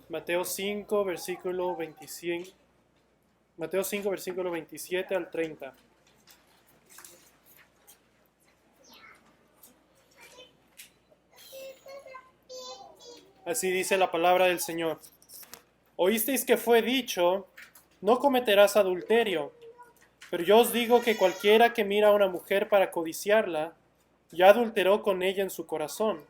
Mateo 5, versículo 25, Mateo 5, versículo 27 al 30. Así dice la palabra del Señor. Oísteis que fue dicho, no cometerás adulterio, pero yo os digo que cualquiera que mira a una mujer para codiciarla, ya adulteró con ella en su corazón.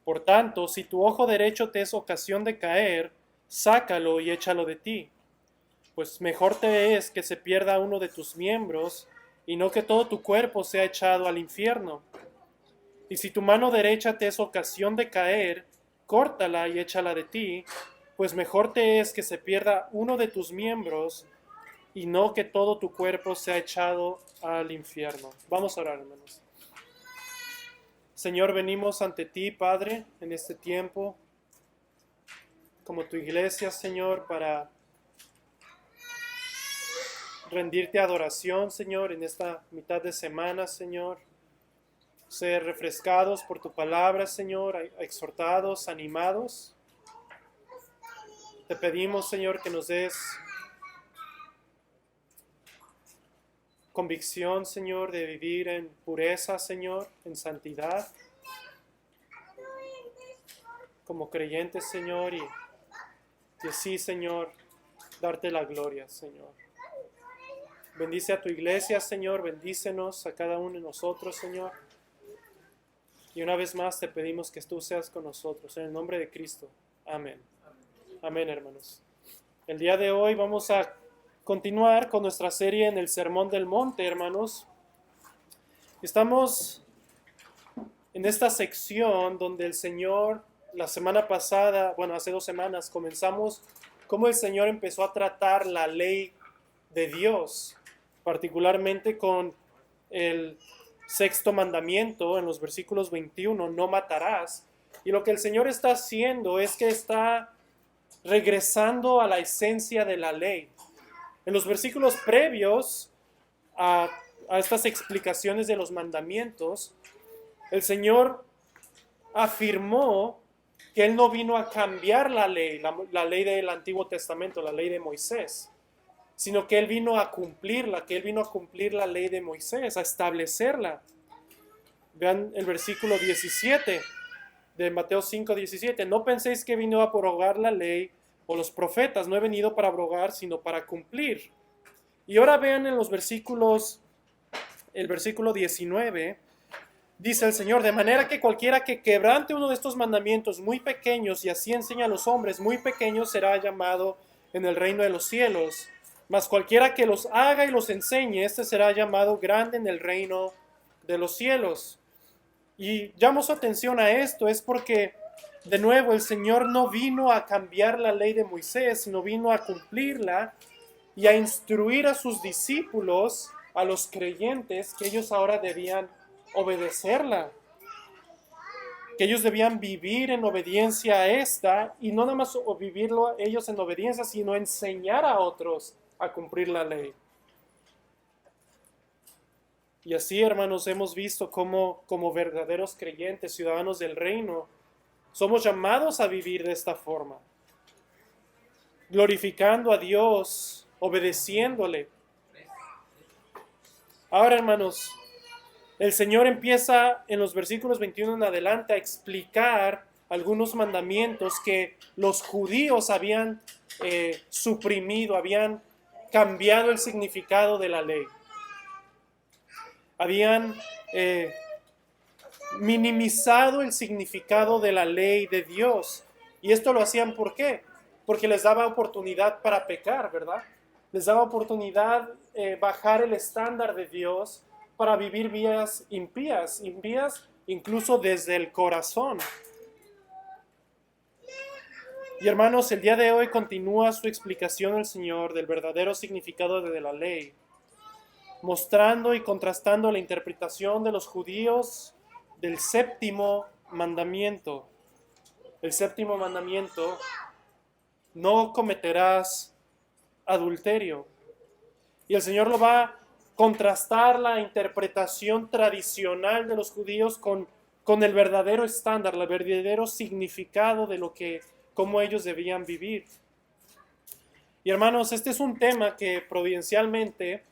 Por tanto, si tu ojo derecho te es ocasión de caer, sácalo y échalo de ti, pues mejor te es que se pierda uno de tus miembros y no que todo tu cuerpo sea echado al infierno. Y si tu mano derecha te es ocasión de caer, córtala y échala de ti, pues mejor te es que se pierda uno de tus miembros y no que todo tu cuerpo sea echado al infierno. Vamos a orar, hermanos. Señor, venimos ante ti, Padre, en este tiempo, como tu iglesia, Señor, para rendirte adoración, Señor, en esta mitad de semana, Señor. Ser refrescados por tu palabra, Señor, exhortados, animados. Te pedimos, Señor, que nos des convicción, Señor, de vivir en pureza, Señor, en santidad, como creyentes, Señor, y así, Señor, darte la gloria, Señor. Bendice a tu iglesia, Señor, bendícenos a cada uno de nosotros, Señor. Y una vez más te pedimos que tú seas con nosotros, en el nombre de Cristo. Amén. Amén, hermanos. El día de hoy vamos a continuar con nuestra serie en el Sermón del Monte, hermanos. Estamos en esta sección donde el Señor, la semana pasada, bueno, hace 2 semanas, comenzamos cómo el Señor empezó a tratar la ley de Dios, particularmente con el 6º mandamiento en los versículos 21, no matarás. Y lo que el Señor está haciendo es que está regresando a la esencia de la ley. En los versículos previos a estas explicaciones de los mandamientos, el Señor afirmó que Él no vino a cambiar la ley, la ley del Antiguo Testamento, la ley de Moisés, sino que Él vino a cumplirla, que Él vino a cumplir la ley de Moisés, a establecerla. Vean el versículo 17 de Mateo 5, 17. No penséis que vino a abrogar la ley o los profetas, no he venido para abrogar, sino para cumplir. Y ahora vean en los versículos, el versículo 19, dice el Señor, de manera que cualquiera que quebrante uno de estos mandamientos muy pequeños y así enseña a los hombres muy pequeños será llamado en el reino de los cielos. Mas cualquiera que los haga y los enseñe, este será llamado grande en el reino de los cielos. Y llamo su atención a esto, es porque, de nuevo, el Señor no vino a cambiar la ley de Moisés, sino vino a cumplirla y a instruir a sus discípulos, a los creyentes, que ellos ahora debían obedecerla, que ellos debían vivir en obediencia a esta, y no nada más vivirlo ellos en obediencia, sino enseñar a otros a cumplir la ley. Y así, hermanos, hemos visto cómo, como verdaderos creyentes, ciudadanos del reino, somos llamados a vivir de esta forma, glorificando a Dios, obedeciéndole. Ahora, hermanos, el Señor empieza en los versículos 21 en adelante a explicar algunos mandamientos que los judíos habían suprimido, habían cambiado el significado de la ley. Habían minimizado el significado de la ley de Dios. Y esto lo hacían ¿por qué? Porque les daba oportunidad para pecar, ¿verdad? Les daba oportunidad bajar el estándar de Dios para vivir vidas impías incluso desde el corazón. Y hermanos, el día de hoy continúa su explicación el Señor del verdadero significado de la ley, mostrando y contrastando la interpretación de los judíos del 7º mandamiento. El 7º mandamiento: no cometerás adulterio. Y el Señor lo va a contrastar la interpretación tradicional de los judíos con el verdadero estándar, el verdadero significado de lo que cómo ellos debían vivir. Y hermanos, este es un tema que providencialmente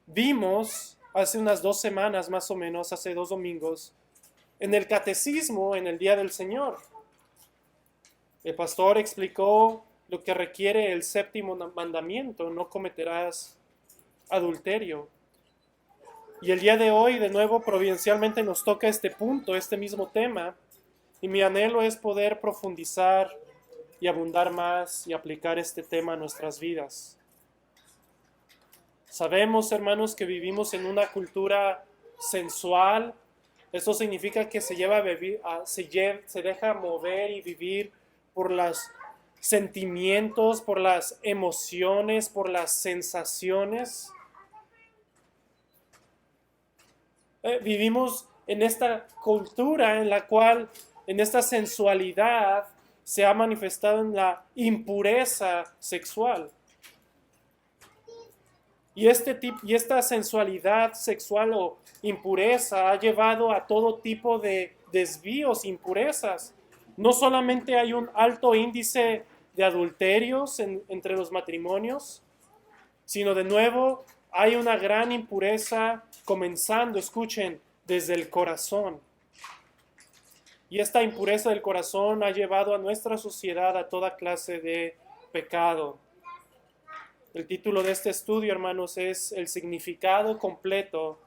vimos hace unas 2 semanas más o menos, hace 2 domingos, en el catecismo, en el Día del Señor. El pastor explicó lo que requiere el séptimo mandamiento: no cometerás adulterio. Y el día de hoy, de nuevo, providencialmente nos toca este punto, este mismo tema, y mi anhelo es poder profundizar y abundar más y aplicar este tema a nuestras vidas. Sabemos, hermanos, que vivimos en una cultura sensual. Eso significa que se deja mover y vivir por los sentimientos, por las emociones, por las sensaciones. Vivimos en esta cultura en la cual, en esta sensualidad, se ha manifestado en la impureza sexual. Y esta sensualidad sexual o impureza ha llevado a todo tipo de desvíos, impurezas. No solamente hay un alto índice de adulterios entre los matrimonios, sino de nuevo hay una gran impureza comenzando, escuchen, desde el corazón. Y esta impureza del corazón ha llevado a nuestra sociedad a toda clase de pecado. El título de este estudio, hermanos, es el significado completo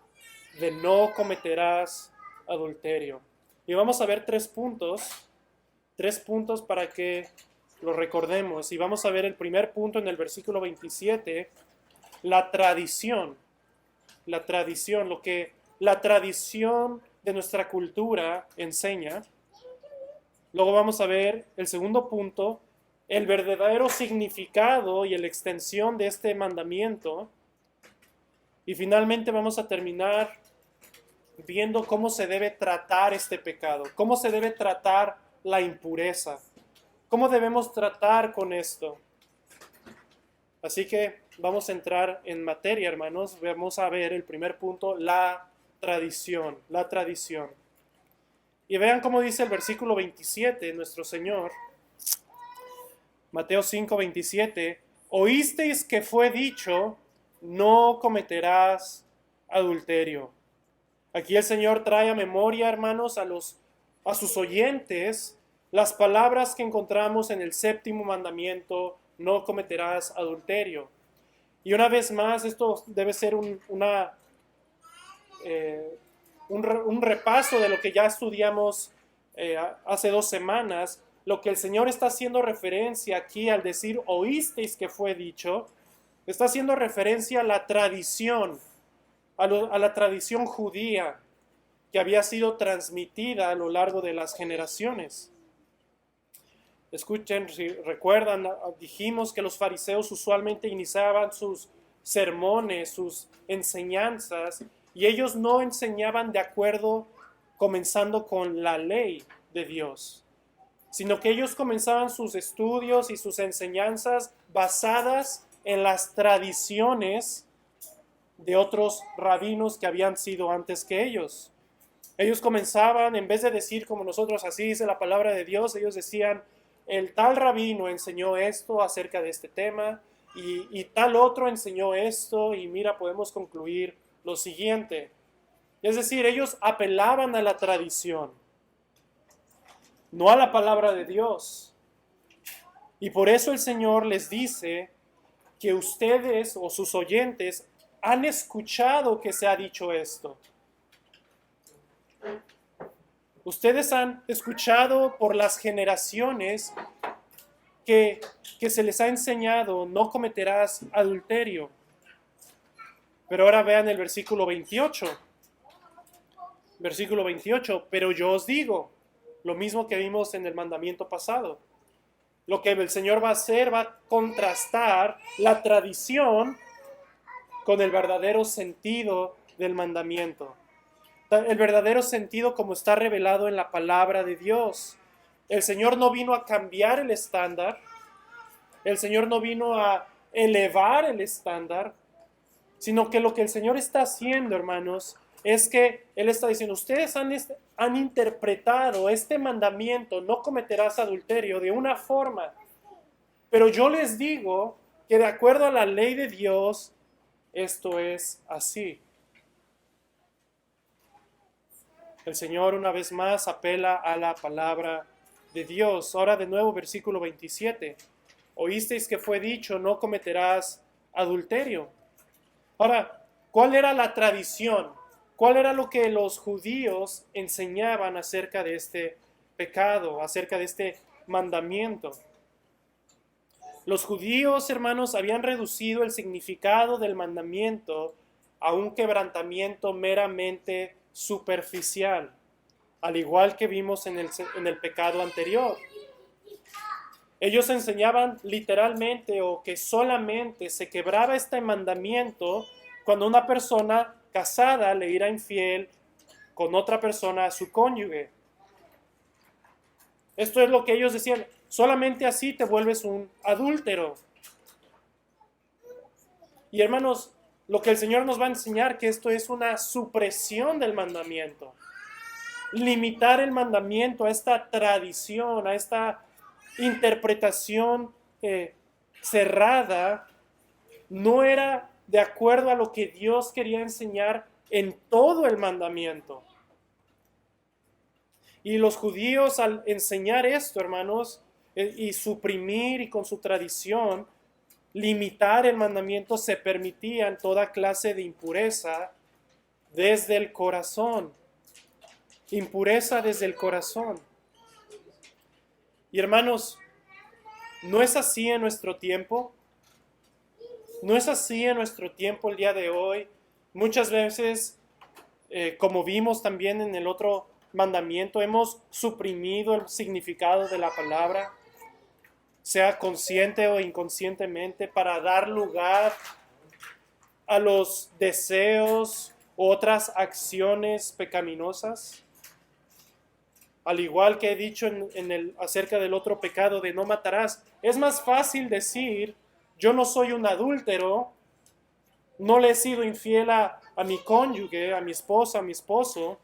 de no cometerás adulterio. Y vamos a ver 3 puntos para que lo recordemos. Y vamos a ver el primer punto en el versículo 27, la tradición. La tradición, lo que la tradición de nuestra cultura enseña. Luego vamos a ver el segundo punto, el verdadero significado y la extensión de este mandamiento. Y finalmente vamos a terminar viendo cómo se debe tratar este pecado, cómo se debe tratar la impureza, cómo debemos tratar con esto. Así que vamos a entrar en materia, hermanos. Vamos a ver el primer punto, la tradición, la tradición. Y vean cómo dice el versículo 27, nuestro Señor. Mateo 5, 27, oísteis que fue dicho, no cometerás adulterio. Aquí el Señor trae a memoria, hermanos, a sus oyentes, las palabras que encontramos en el séptimo mandamiento, no cometerás adulterio. Y una vez más, esto debe ser un repaso de lo que ya estudiamos hace 2 semanas. Lo que el Señor está haciendo referencia aquí al decir oísteis que fue dicho, está haciendo referencia a la tradición, a la tradición judía que había sido transmitida a lo largo de las generaciones. Escuchen, si recuerdan, dijimos que los fariseos usualmente iniciaban sus sermones, sus enseñanzas, y ellos no enseñaban de acuerdo comenzando con la ley de Dios, sino que ellos comenzaban sus estudios y sus enseñanzas basadas en las tradiciones de otros rabinos que habían sido antes que ellos. Ellos comenzaban, en vez de decir como nosotros, así dice la palabra de Dios, ellos decían, el tal rabino enseñó esto acerca de este tema, y tal otro enseñó esto, y mira, podemos concluir lo siguiente. Es decir, ellos apelaban a la tradición, no a la palabra de Dios. Y por eso el Señor les dice que ustedes o sus oyentes han escuchado que se ha dicho esto. Ustedes han escuchado por las generaciones que se les ha enseñado, no cometerás adulterio. Pero ahora vean el versículo 28. Versículo 28, pero yo os digo, lo mismo que vimos en el mandamiento pasado. Lo que el Señor va a hacer, va a contrastar la tradición con el verdadero sentido del mandamiento. El verdadero sentido como está revelado en la palabra de Dios. El Señor no vino a cambiar el estándar. El Señor no vino a elevar el estándar, sino que lo que el Señor está haciendo, hermanos, es que Él está diciendo, ustedes han interpretado este mandamiento, no cometerás adulterio, de una forma, pero yo les digo que de acuerdo a la ley de Dios, esto es así. El Señor una vez más apela a la palabra de Dios. Ahora de nuevo versículo 27. Oísteis que fue dicho, no cometerás adulterio. Ahora, ¿cuál era la tradición? ¿Cuál era lo que los judíos enseñaban acerca de este pecado, acerca de este mandamiento? Los judíos, hermanos, habían reducido el significado del mandamiento a un quebrantamiento meramente superficial, al igual que vimos en el pecado anterior. Ellos enseñaban literalmente o que solamente se quebraba este mandamiento cuando una persona casada le era infiel con otra persona a su cónyuge. Esto es lo que ellos decían, solamente así te vuelves un adúltero. Y hermanos, lo que el Señor nos va a enseñar que esto es una supresión del mandamiento. Limitar el mandamiento a esta tradición, a esta interpretación cerrada, no era de acuerdo a lo que Dios quería enseñar en todo el mandamiento. Y los judíos al enseñar esto, hermanos, y suprimir y con su tradición, limitar el mandamiento, se permitían toda clase de impureza desde el corazón. Impureza desde el corazón. Y hermanos, ¿no es así en nuestro tiempo? ¿No es así en nuestro tiempo el día de hoy? Muchas veces, como vimos también en el otro mandamiento, hemos suprimido el significado de la palabra, sea consciente o inconscientemente, para dar lugar a los deseos u otras acciones pecaminosas. Al igual que he dicho acerca del otro pecado de no matarás, es más fácil decir, yo no soy un adúltero, no le he sido infiel a mi cónyuge, a mi esposa, a mi esposo.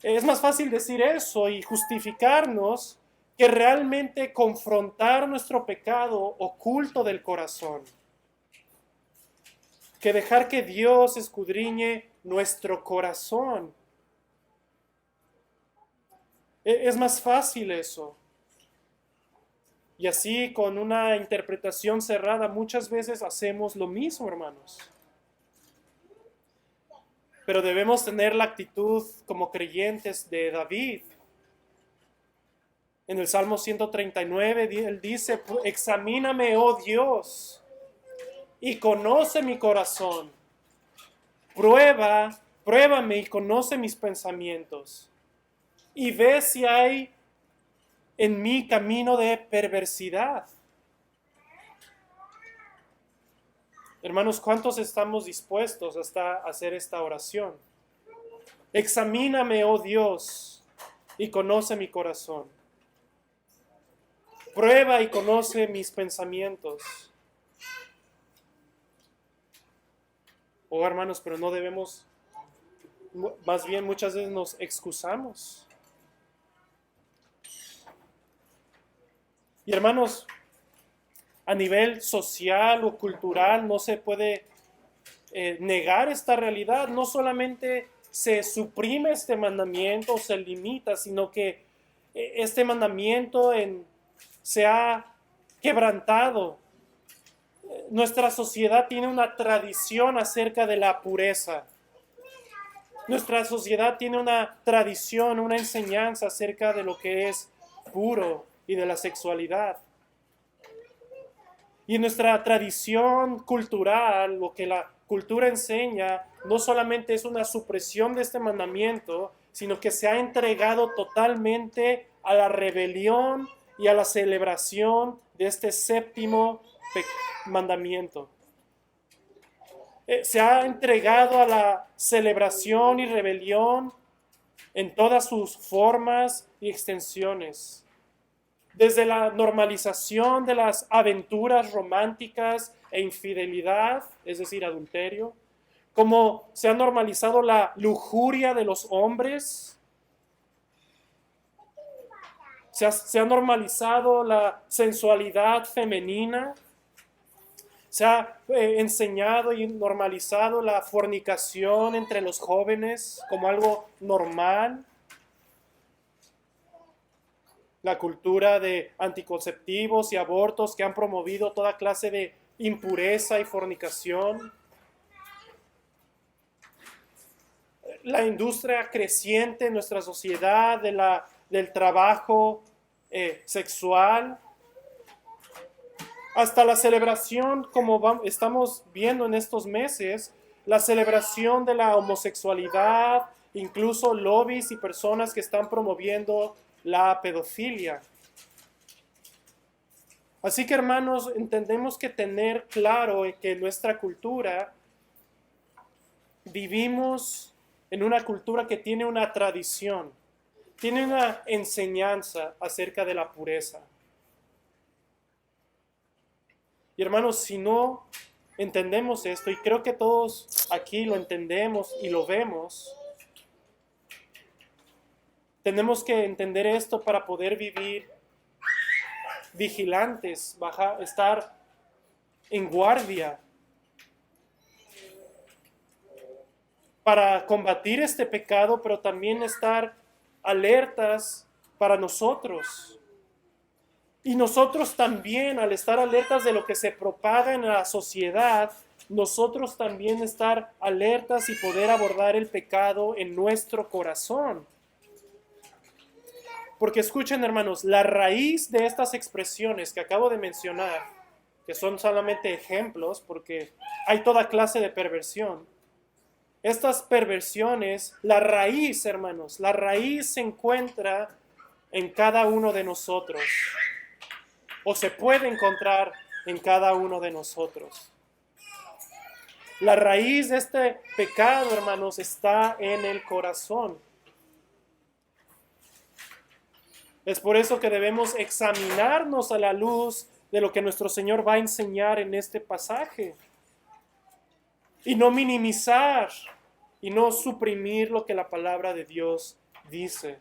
Es más fácil decir eso y justificarnos que realmente confrontar nuestro pecado oculto del corazón. Que dejar que Dios escudriñe nuestro corazón. Es más fácil eso. Y así, con una interpretación cerrada, muchas veces hacemos lo mismo, hermanos. Pero debemos tener la actitud como creyentes de David. En el Salmo 139, él dice, examíname, oh Dios, y conoce mi corazón. Pruébame y conoce mis pensamientos. Y ve si hay en mí camino de perversidad. Hermanos, ¿cuántos estamos dispuestos hasta a hacer esta oración? Examíname, oh Dios, y conoce mi corazón. Prueba y conoce mis pensamientos. Oh, hermanos, pero no debemos, más bien muchas veces nos excusamos. Y hermanos, a nivel social o cultural no se puede negar esta realidad. No solamente se suprime este mandamiento, se limita, sino que este mandamiento se ha quebrantado. Nuestra sociedad tiene una tradición acerca de la pureza. Nuestra sociedad tiene una tradición, una enseñanza acerca de lo que es puro y de la sexualidad. Y en nuestra tradición cultural, lo que la cultura enseña, no solamente es una supresión de este mandamiento, sino que se ha entregado totalmente a la rebelión y a la celebración de este séptimo mandamiento. Se ha entregado a la celebración y rebelión en todas sus formas y extensiones. Desde la normalización de las aventuras románticas e infidelidad, es decir, adulterio, Como se ha normalizado la lujuria de los hombres, se ha normalizado la sensualidad femenina, se ha enseñado y normalizado la fornicación entre los jóvenes como algo normal. La cultura de anticonceptivos y abortos que han promovido toda clase de impureza y fornicación. La industria creciente en nuestra sociedad del trabajo sexual, hasta la celebración, como estamos viendo en estos meses, la celebración de la homosexualidad, incluso lobbies y personas que están promoviendo la pedofilia. Así que, hermanos, entendemos que tener claro que en nuestra cultura vivimos en una cultura que tiene una tradición, tiene una enseñanza acerca de la pureza. Y hermanos, si no entendemos esto, y creo que todos aquí lo entendemos y lo vemos, tenemos que entender esto para poder vivir vigilantes, estar en guardia, para combatir este pecado, pero también estar alertas para nosotros. Y nosotros también, al estar alertas de lo que se propaga en la sociedad, nosotros también estar alertas y poder abordar el pecado en nuestro corazón. Porque escuchen, hermanos, la raíz de estas expresiones que acabo de mencionar, que son solamente ejemplos, porque hay toda clase de perversión. Estas perversiones, la raíz, hermanos, la raíz se encuentra en cada uno de nosotros, o se puede encontrar en cada uno de nosotros. La raíz de este pecado, hermanos, está en el corazón. Es por eso que debemos examinarnos a la luz de lo que nuestro Señor va a enseñar en este pasaje. Y no minimizar y no suprimir lo que la palabra de Dios dice.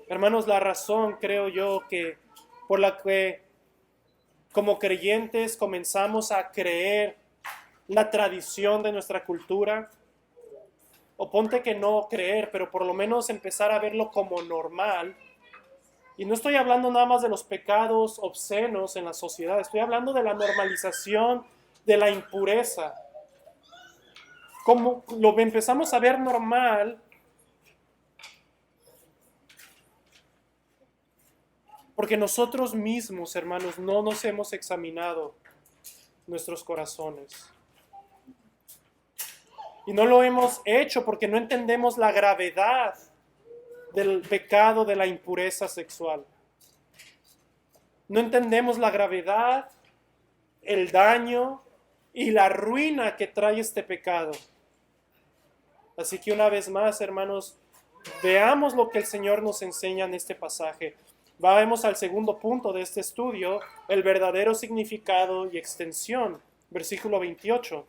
Hermanos, la razón, creo yo, que por la que como creyentes comenzamos a creer la tradición de nuestra cultura, o ponte que no creer, pero por lo menos empezar a verlo como normal. Y no estoy hablando nada más de los pecados obscenos en la sociedad, estoy hablando de la normalización de la impureza. Como lo empezamos a ver normal, porque nosotros mismos, hermanos, no nos hemos examinado nuestros corazones. Y no lo hemos hecho porque no entendemos la gravedad del pecado de la impureza sexual. No entendemos la gravedad, el daño y la ruina que trae este pecado. Así que una vez más, hermanos, veamos lo que el Señor nos enseña en este pasaje. Vamos al segundo punto de este estudio, el verdadero significado y extensión. Versículo 28.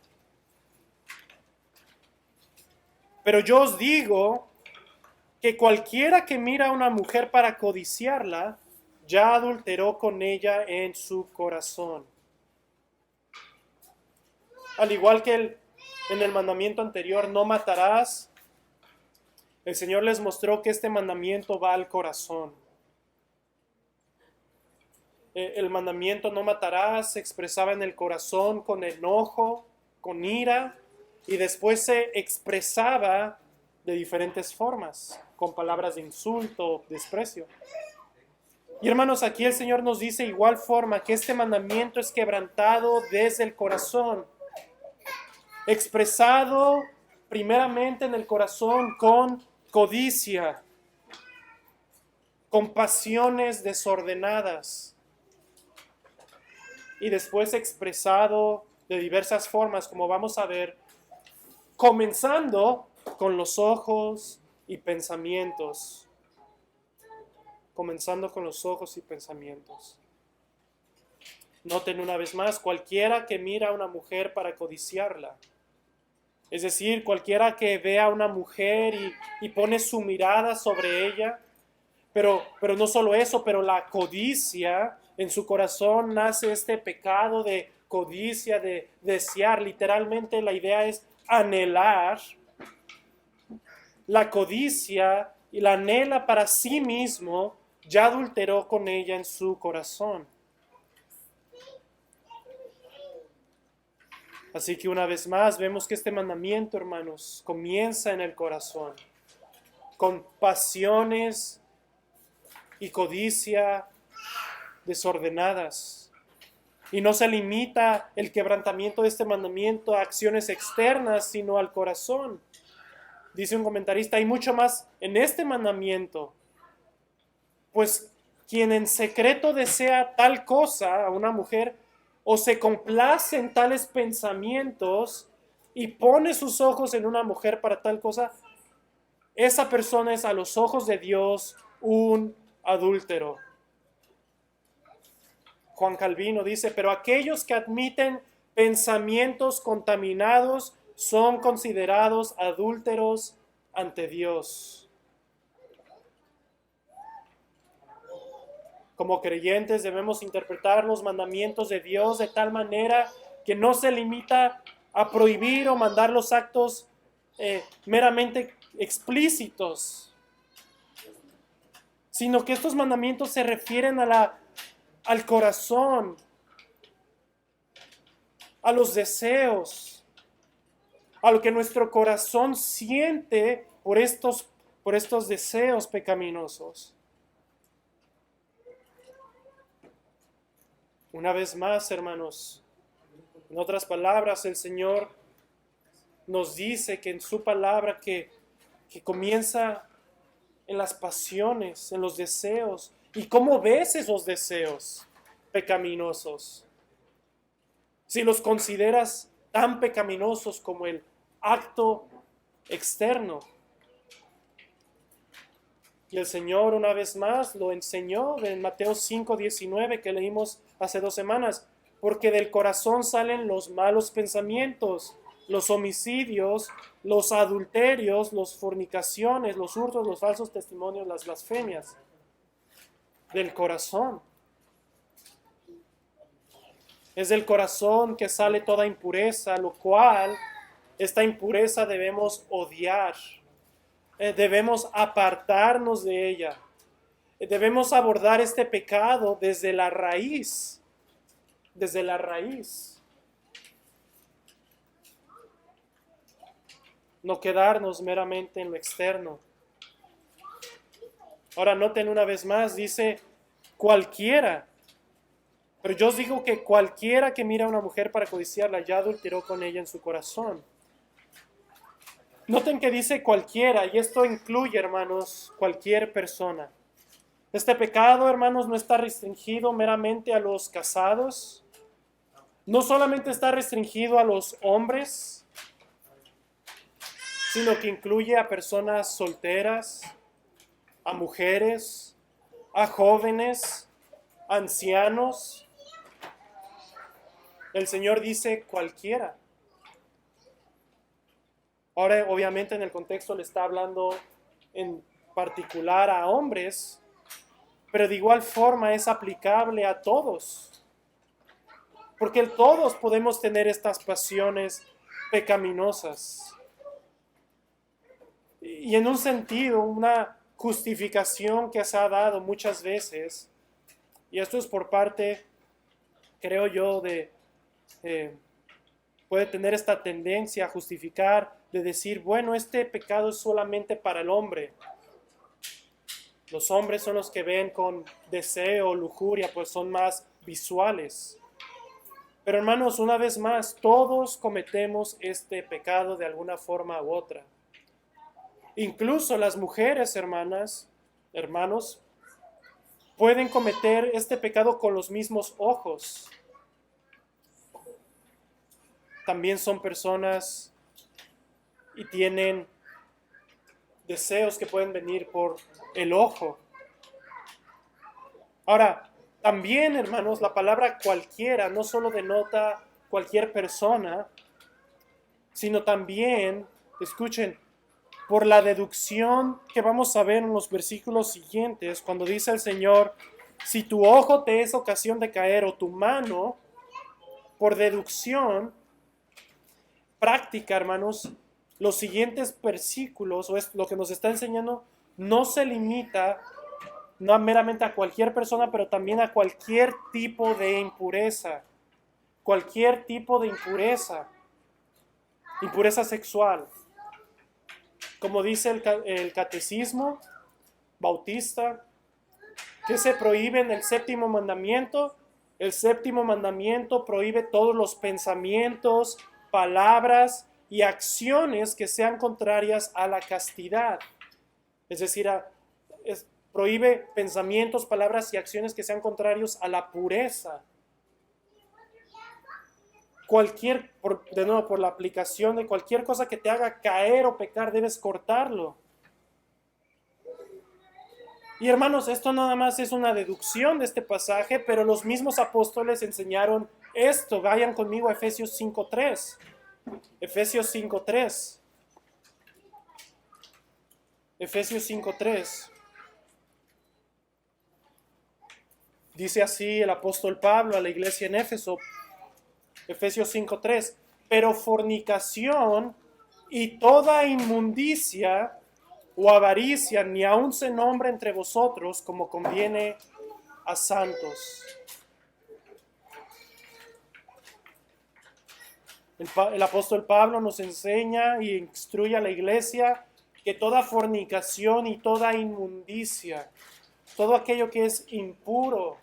Pero yo os digo que cualquiera que mira a una mujer para codiciarla, ya adulteró con ella en su corazón. Al igual que en el mandamiento anterior, no matarás, el Señor les mostró que este mandamiento va al corazón. El mandamiento no matarás se expresaba en el corazón con enojo, con ira, y después se expresaba de diferentes formas, con palabras de insulto, desprecio. Y hermanos, aquí el Señor nos dice igual forma que este mandamiento es quebrantado desde el corazón, expresado primeramente en el corazón con codicia, con pasiones desordenadas, y después expresado de diversas formas, como vamos a ver, comenzando con los ojos y pensamientos. Comenzando con los ojos y pensamientos. Noten una vez más, cualquiera que mira a una mujer para codiciarla. Es decir, cualquiera que vea a una mujer y pone su mirada sobre ella, pero no solo eso, pero la codicia, en su corazón nace este pecado de codicia, de desear. Literalmente la idea es anhelar. La codicia y la anhela para sí mismo, ya adulteró con ella en su corazón. Así que una vez más vemos que este mandamiento, hermanos, comienza en el corazón, con pasiones y codicia desordenadas. Y no se limita el quebrantamiento de este mandamiento a acciones externas, sino al corazón. Dice un comentarista, hay mucho más en este mandamiento, pues quien en secreto desea tal cosa a una mujer, o se complace en tales pensamientos y pone sus ojos en una mujer para tal cosa, esa persona es a los ojos de Dios un adúltero. Juan Calvino dice, pero aquellos que admiten pensamientos contaminados son considerados adúlteros ante Dios. Como creyentes debemos interpretar los mandamientos de Dios de tal manera que no se limita a prohibir o mandar los actos meramente explícitos, sino que estos mandamientos se refieren al corazón, a los deseos, a lo que nuestro corazón siente por estos deseos pecaminosos. Una vez más, hermanos, en otras palabras, el Señor nos dice que en su palabra que comienza en las pasiones, en los deseos. ¿Y cómo ves esos deseos pecaminosos? Si los consideras tan pecaminosos como el acto externo. Y el Señor una vez más lo enseñó en Mateo 5:19 que leímos hace 2 semanas, porque del corazón salen los malos pensamientos, los homicidios, los adulterios, las fornicaciones, los hurtos, los falsos testimonios, las blasfemias. Del corazón. Es del corazón que sale toda impureza, lo cual esta impureza debemos odiar. Debemos apartarnos de ella. Debemos abordar este pecado desde la raíz. Desde la raíz. No quedarnos meramente en lo externo. Ahora noten una vez más, dice cualquiera. Pero yo os digo que cualquiera que mira a una mujer para codiciarla ya adulteró con ella en su corazón. Noten que dice cualquiera, y esto incluye, hermanos, cualquier persona. Este pecado, hermanos, no está restringido meramente a los casados. No solamente está restringido a los hombres, sino que incluye a personas solteras, a mujeres, a jóvenes, ancianos. El Señor dice cualquiera. Ahora, obviamente, en el contexto le está hablando en particular a hombres, pero de igual forma es aplicable a todos. Porque todos podemos tener estas pasiones pecaminosas. Y en un sentido, una justificación que se ha dado muchas veces, y esto es por parte, creo yo, puede tener esta tendencia a justificar, de decir, bueno, este pecado es solamente para el hombre. Los hombres son los que ven con deseo, lujuria, pues son más visuales. Pero hermanos, una vez más, todos cometemos este pecado de alguna forma u otra. Incluso las mujeres, hermanos, pueden cometer este pecado con los mismos ojos. También son personas y tienen deseos que pueden venir por el ojo. Ahora, También, hermanos, la palabra cualquiera no solo denota cualquier persona, sino también, escuchen, por la deducción que vamos a ver en los versículos siguientes, cuando dice el Señor, si tu ojo te es ocasión de caer o tu mano, por deducción práctica, hermanos, los siguientes versículos, o es lo que nos está enseñando, no se limita no meramente a cualquier persona, pero también a cualquier tipo de impureza. Cualquier tipo de impureza. Impureza sexual. Como dice el catecismo bautista, que se prohíbe en el séptimo mandamiento. El séptimo mandamiento prohíbe todos los pensamientos, palabras y acciones que sean contrarias a la castidad. Es decir, prohíbe pensamientos, palabras y acciones que sean contrarios a la pureza. De nuevo, por la aplicación de cualquier cosa que te haga caer o pecar, debes cortarlo. Y hermanos, esto nada más es una deducción de este pasaje, pero los mismos apóstoles enseñaron esto. Vayan conmigo a Efesios 5:3. Efesios 5:3. Efesios 5:3. Dice así el apóstol Pablo a la iglesia en Éfeso, Efesios 5:3, pero fornicación y toda inmundicia o avaricia ni aun se nombre entre vosotros como conviene a santos. El apóstol Pablo nos enseña y instruye a la iglesia que toda fornicación y toda inmundicia, todo aquello que es impuro,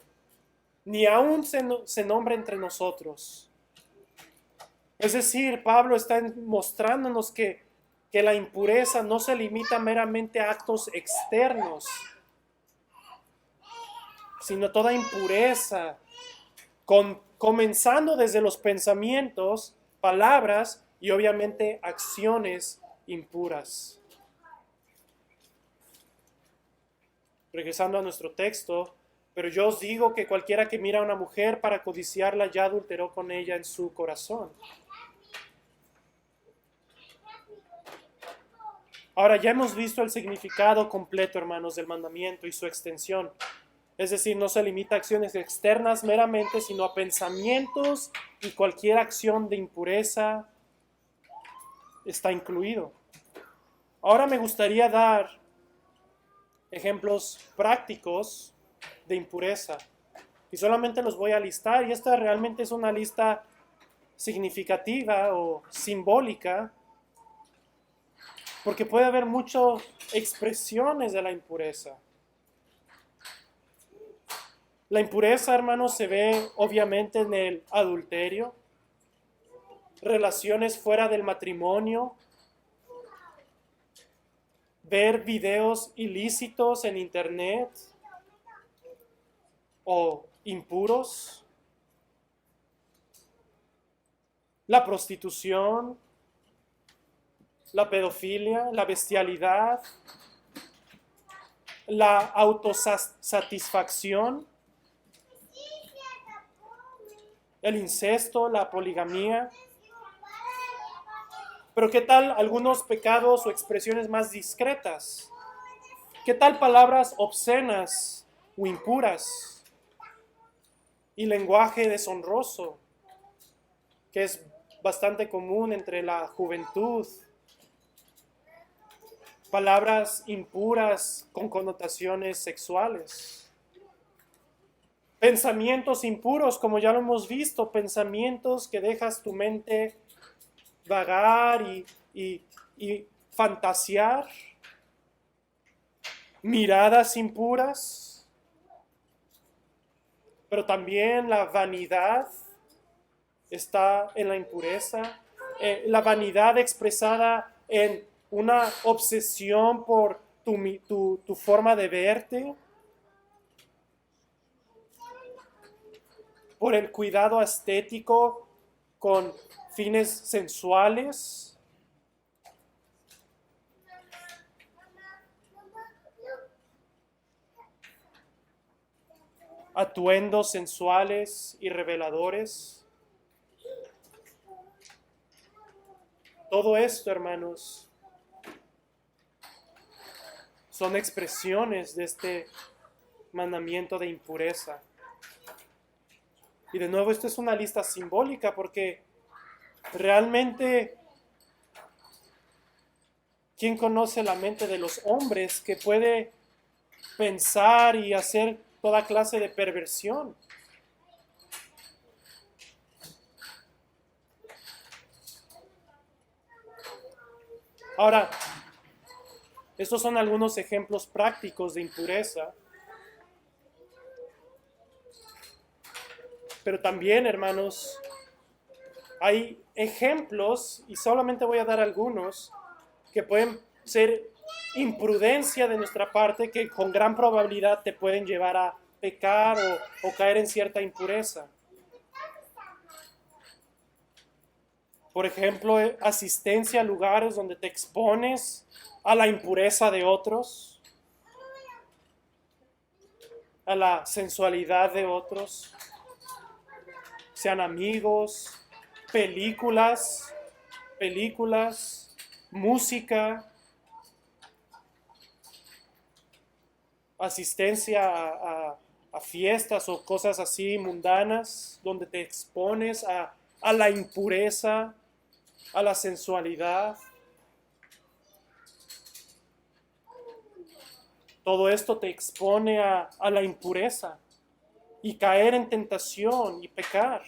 ni aún se nombre entre nosotros. Es decir, Pablo está mostrándonos que la impureza no se limita meramente a actos externos, sino toda impureza, comenzando desde los pensamientos, palabras y obviamente acciones impuras. Regresando a nuestro texto, pero yo os digo que cualquiera que mira a una mujer para codiciarla ya adulteró con ella en su corazón. Ahora ya hemos visto el significado completo, hermanos, del mandamiento y su extensión. Es decir, no se limita a acciones externas meramente, sino a pensamientos y cualquier acción de impureza está incluido. Ahora me gustaría dar ejemplos prácticos de impureza. Y solamente los voy a listar, y esta realmente es una lista significativa o simbólica, porque puede haber muchas expresiones de la impureza. La impureza, hermanos, se ve obviamente en el adulterio, relaciones fuera del matrimonio, ver videos ilícitos en internet o impuros, la prostitución, la pedofilia, la bestialidad, la autosatisfacción, el incesto, la poligamía. Pero ¿qué tal algunos pecados o expresiones más discretas? ¿Qué tal palabras obscenas o impuras? Y lenguaje deshonroso, que es bastante común entre la juventud. Palabras impuras con connotaciones sexuales. Pensamientos impuros, como ya lo hemos visto, pensamientos que dejas tu mente vagar y fantasear. Miradas impuras, pero también la vanidad está en la impureza. La vanidad expresada en una obsesión por tu forma de verte, por el cuidado estético con fines sensuales. atuendos sensuales y reveladores. Todo esto, hermanos, son expresiones de este mandamiento de impureza. Y de nuevo, esto es una lista simbólica porque realmente, ¿quién conoce la mente de los hombres que puede pensar y hacer toda clase de perversión? Ahora, estos son algunos ejemplos prácticos de impureza. Pero también, hermanos, hay ejemplos, y solamente voy a dar algunos, que pueden ser imprudencia de nuestra parte, que con gran probabilidad te pueden llevar a pecar o caer en cierta impureza. Por ejemplo, asistencia a lugares donde te expones a la impureza de otros, a la sensualidad de otros, sean amigos, películas, música, asistencia a fiestas o cosas así mundanas, donde te expones a la impureza, a la sensualidad. Todo esto te expone a la impureza y caer en tentación y pecar.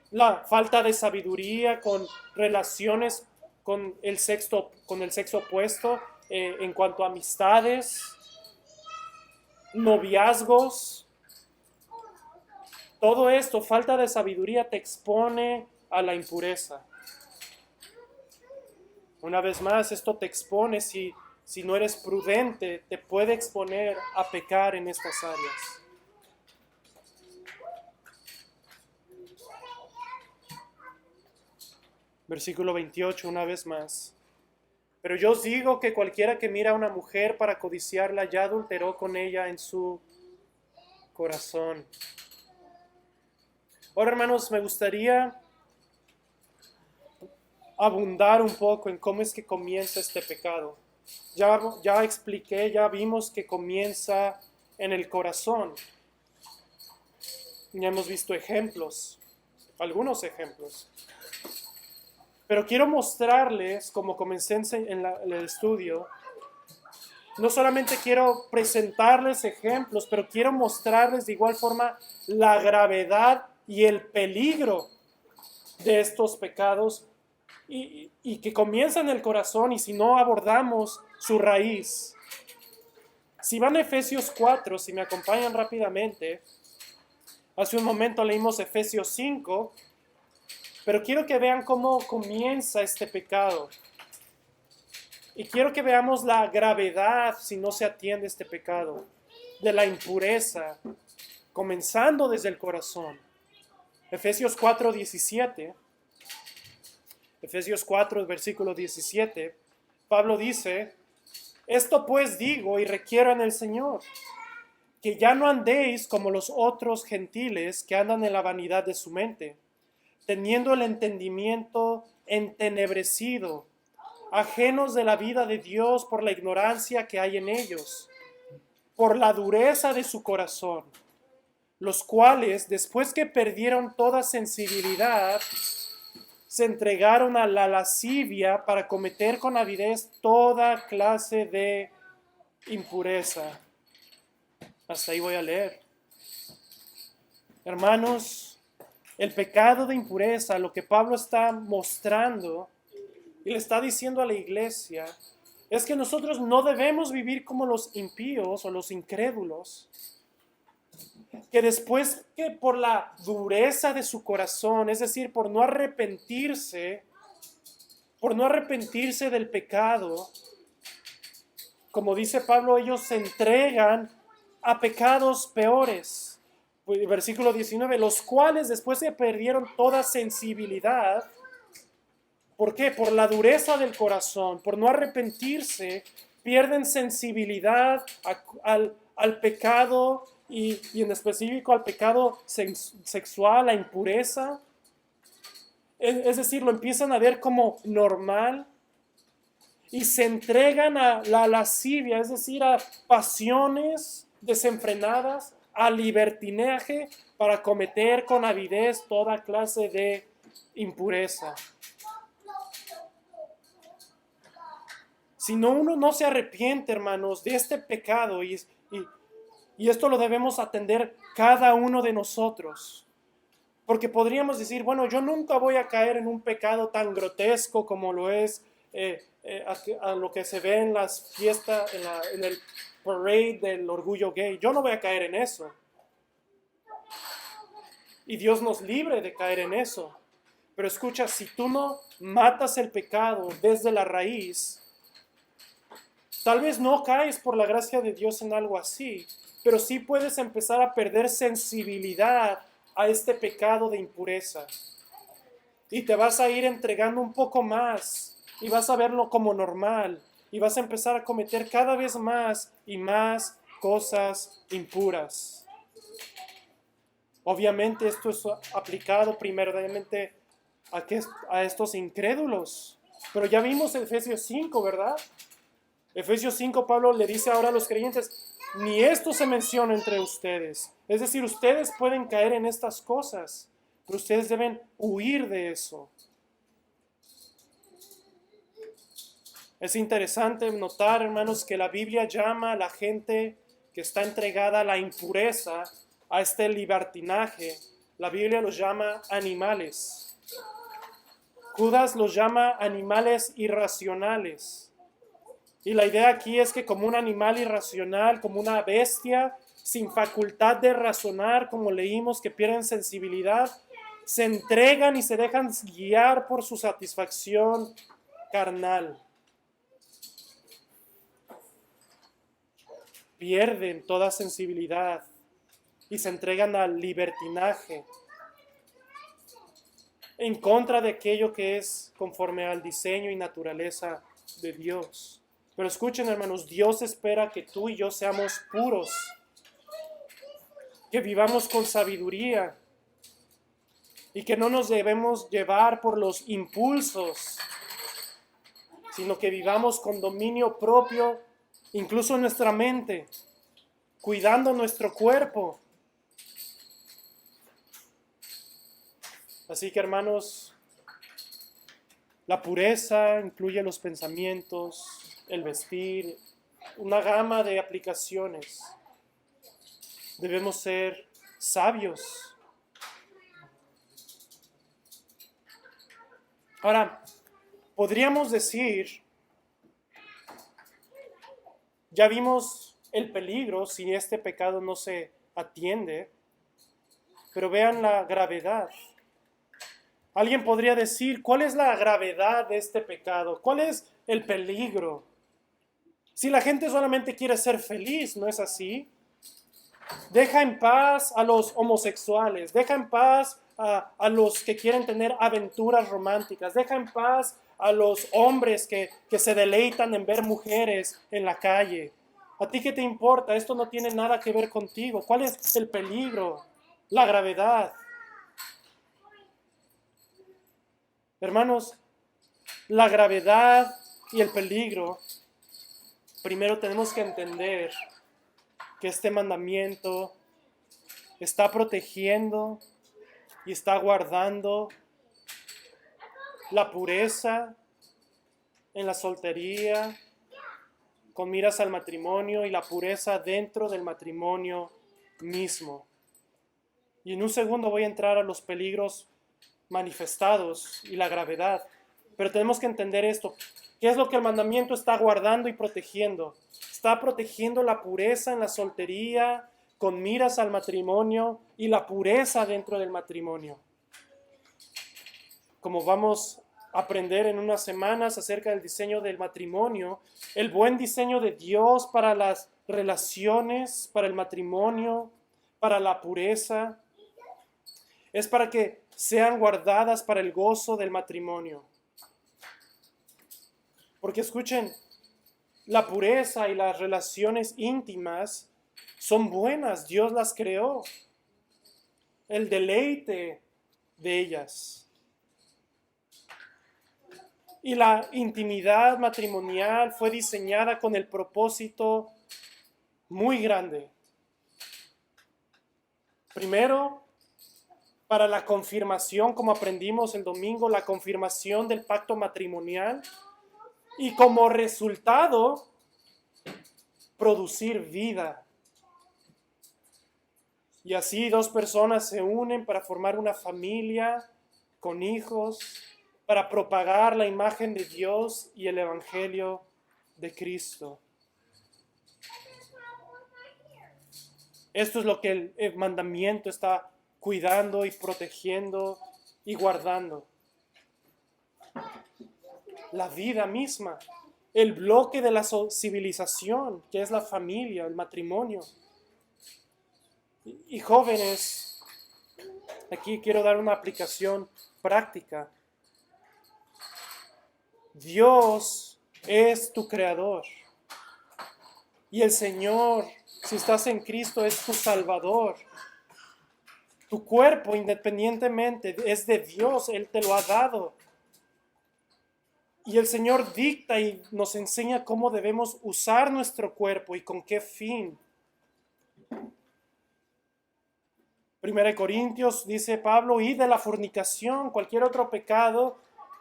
La falta de sabiduría con relaciones con el sexo opuesto, en cuanto a amistades, noviazgos. Todo esto, falta de sabiduría, te expone a la impureza. Una vez más, esto te expone, si no eres prudente, te puede exponer a pecar en estas áreas. Versículo 28, una vez más. Pero yo os digo que cualquiera que mira a una mujer para codiciarla ya adulteró con ella en su corazón. Ahora, hermanos, me gustaría abundar un poco en cómo es que comienza este pecado. Ya expliqué, ya vimos que comienza en el corazón. Ya hemos visto ejemplos, algunos ejemplos. Pero quiero mostrarles, como comencé en el estudio, no solamente quiero presentarles ejemplos, pero quiero mostrarles de igual forma la gravedad y el peligro de estos pecados y que comienza en el corazón y si no abordamos su raíz. Si van a Efesios 4, si me acompañan rápidamente, hace un momento leímos Efesios 5, pero quiero que vean cómo comienza este pecado. Y quiero que veamos la gravedad si no se atiende este pecado, de la impureza, comenzando desde el corazón. Efesios 4, 17. Efesios 4, versículo 17. Pablo dice: esto pues digo y requiero en el Señor, que ya no andéis como los otros gentiles que andan en la vanidad de su mente, teniendo el entendimiento entenebrecido, ajenos de la vida de Dios por la ignorancia que hay en ellos, por la dureza de su corazón, los cuales, después que perdieron toda sensibilidad, se entregaron a la lascivia para cometer con avidez toda clase de impureza. Hasta ahí voy a leer. Hermanos, el pecado de impureza, lo que Pablo está mostrando y le está diciendo a la iglesia, es que nosotros no debemos vivir como los impíos o los incrédulos, que después que por la dureza de su corazón, es decir, por no arrepentirse del pecado, como dice Pablo, ellos se entregan a pecados peores. Versículo 19, los cuales después se perdieron toda sensibilidad. ¿Por qué? Por la dureza del corazón, por no arrepentirse, pierden sensibilidad al pecado y en específico al pecado sexual, la impureza. Es decir, lo empiezan a ver como normal y se entregan a la lascivia, es decir, a pasiones desenfrenadas, a libertinaje para cometer con avidez toda clase de impureza. Si no, uno no se arrepiente, hermanos, de este pecado y esto lo debemos atender cada uno de nosotros. Porque podríamos decir, bueno, yo nunca voy a caer en un pecado tan grotesco como lo es a lo que se ve en las fiestas, en el parade del orgullo gay. Yo no voy a caer en eso. Y Dios nos libre de caer en eso. Pero escucha, si tú no matas el pecado desde la raíz, tal vez no caes por la gracia de Dios en algo así, pero sí puedes empezar a perder sensibilidad a este pecado de impureza. Y te vas a ir entregando un poco más y vas a verlo como normal y vas a empezar a cometer cada vez más y más cosas impuras. Obviamente esto es aplicado primeramente a estos incrédulos. Pero ya vimos Efesios 5, ¿verdad? Efesios 5, Pablo le dice ahora a los creyentes, ni esto se menciona entre ustedes. Es decir, ustedes pueden caer en estas cosas, pero ustedes deben huir de eso. Es interesante notar, hermanos, que la Biblia llama a la gente que está entregada a la impureza, a este libertinaje. La Biblia los llama animales. Judas los llama animales irracionales. Y la idea aquí es que como un animal irracional, como una bestia sin facultad de razonar, como leímos, que pierden sensibilidad, se entregan y se dejan guiar por su satisfacción carnal. Pierden toda sensibilidad y se entregan al libertinaje en contra de aquello que es conforme al diseño y naturaleza de Dios. Pero escuchen, hermanos, Dios espera que tú y yo seamos puros, que vivamos con sabiduría y que no nos debemos llevar por los impulsos, sino que vivamos con dominio propio, incluso en nuestra mente, cuidando nuestro cuerpo. Así que, hermanos, la pureza incluye los pensamientos, el vestir, una gama de aplicaciones. Debemos ser sabios. Ahora, podríamos decir, ya vimos el peligro si este pecado no se atiende, pero vean la gravedad. Alguien podría decir, ¿cuál es la gravedad de este pecado? ¿Cuál es el peligro? Si la gente solamente quiere ser feliz, ¿no es así? Deja en paz a los homosexuales, deja en paz a los que quieren tener aventuras románticas, deja en paz a los hombres que se deleitan en ver mujeres en la calle. ¿A ti qué te importa? Esto no tiene nada que ver contigo. ¿Cuál es el peligro? La gravedad. Hermanos, la gravedad y el peligro, primero tenemos que entender que este mandamiento está protegiendo y está guardando la pureza en la soltería, con miras al matrimonio, y la pureza dentro del matrimonio mismo. Y en un segundo voy a entrar a los peligros manifestados y la gravedad. Pero tenemos que entender esto. ¿Qué es lo que el mandamiento está guardando y protegiendo? Está protegiendo la pureza en la soltería, con miras al matrimonio, y la pureza dentro del matrimonio. Como vamos a aprender en unas semanas acerca del diseño del matrimonio, el buen diseño de Dios para las relaciones, para el matrimonio, para la pureza, es para que sean guardadas para el gozo del matrimonio. Porque escuchen, la pureza y las relaciones íntimas son buenas, Dios las creó. El deleite de ellas. Y la intimidad matrimonial fue diseñada con el propósito muy grande. Primero, para la confirmación, como aprendimos el domingo, la confirmación del pacto matrimonial. Y como resultado, producir vida. Y así dos personas se unen para formar una familia con hijos, para propagar la imagen de Dios y el Evangelio de Cristo. Esto es lo que el mandamiento está cuidando y protegiendo y guardando. La vida misma, el bloque de la civilización, que es la familia, el matrimonio. Y jóvenes, aquí quiero dar una aplicación práctica. Dios es tu creador. Y el Señor, si estás en Cristo, es tu Salvador. Tu cuerpo, independientemente, es de Dios. Él te lo ha dado. Y el Señor dicta y nos enseña cómo debemos usar nuestro cuerpo y con qué fin. 1 Corintios dice Pablo, y de la fornicación, cualquier otro pecado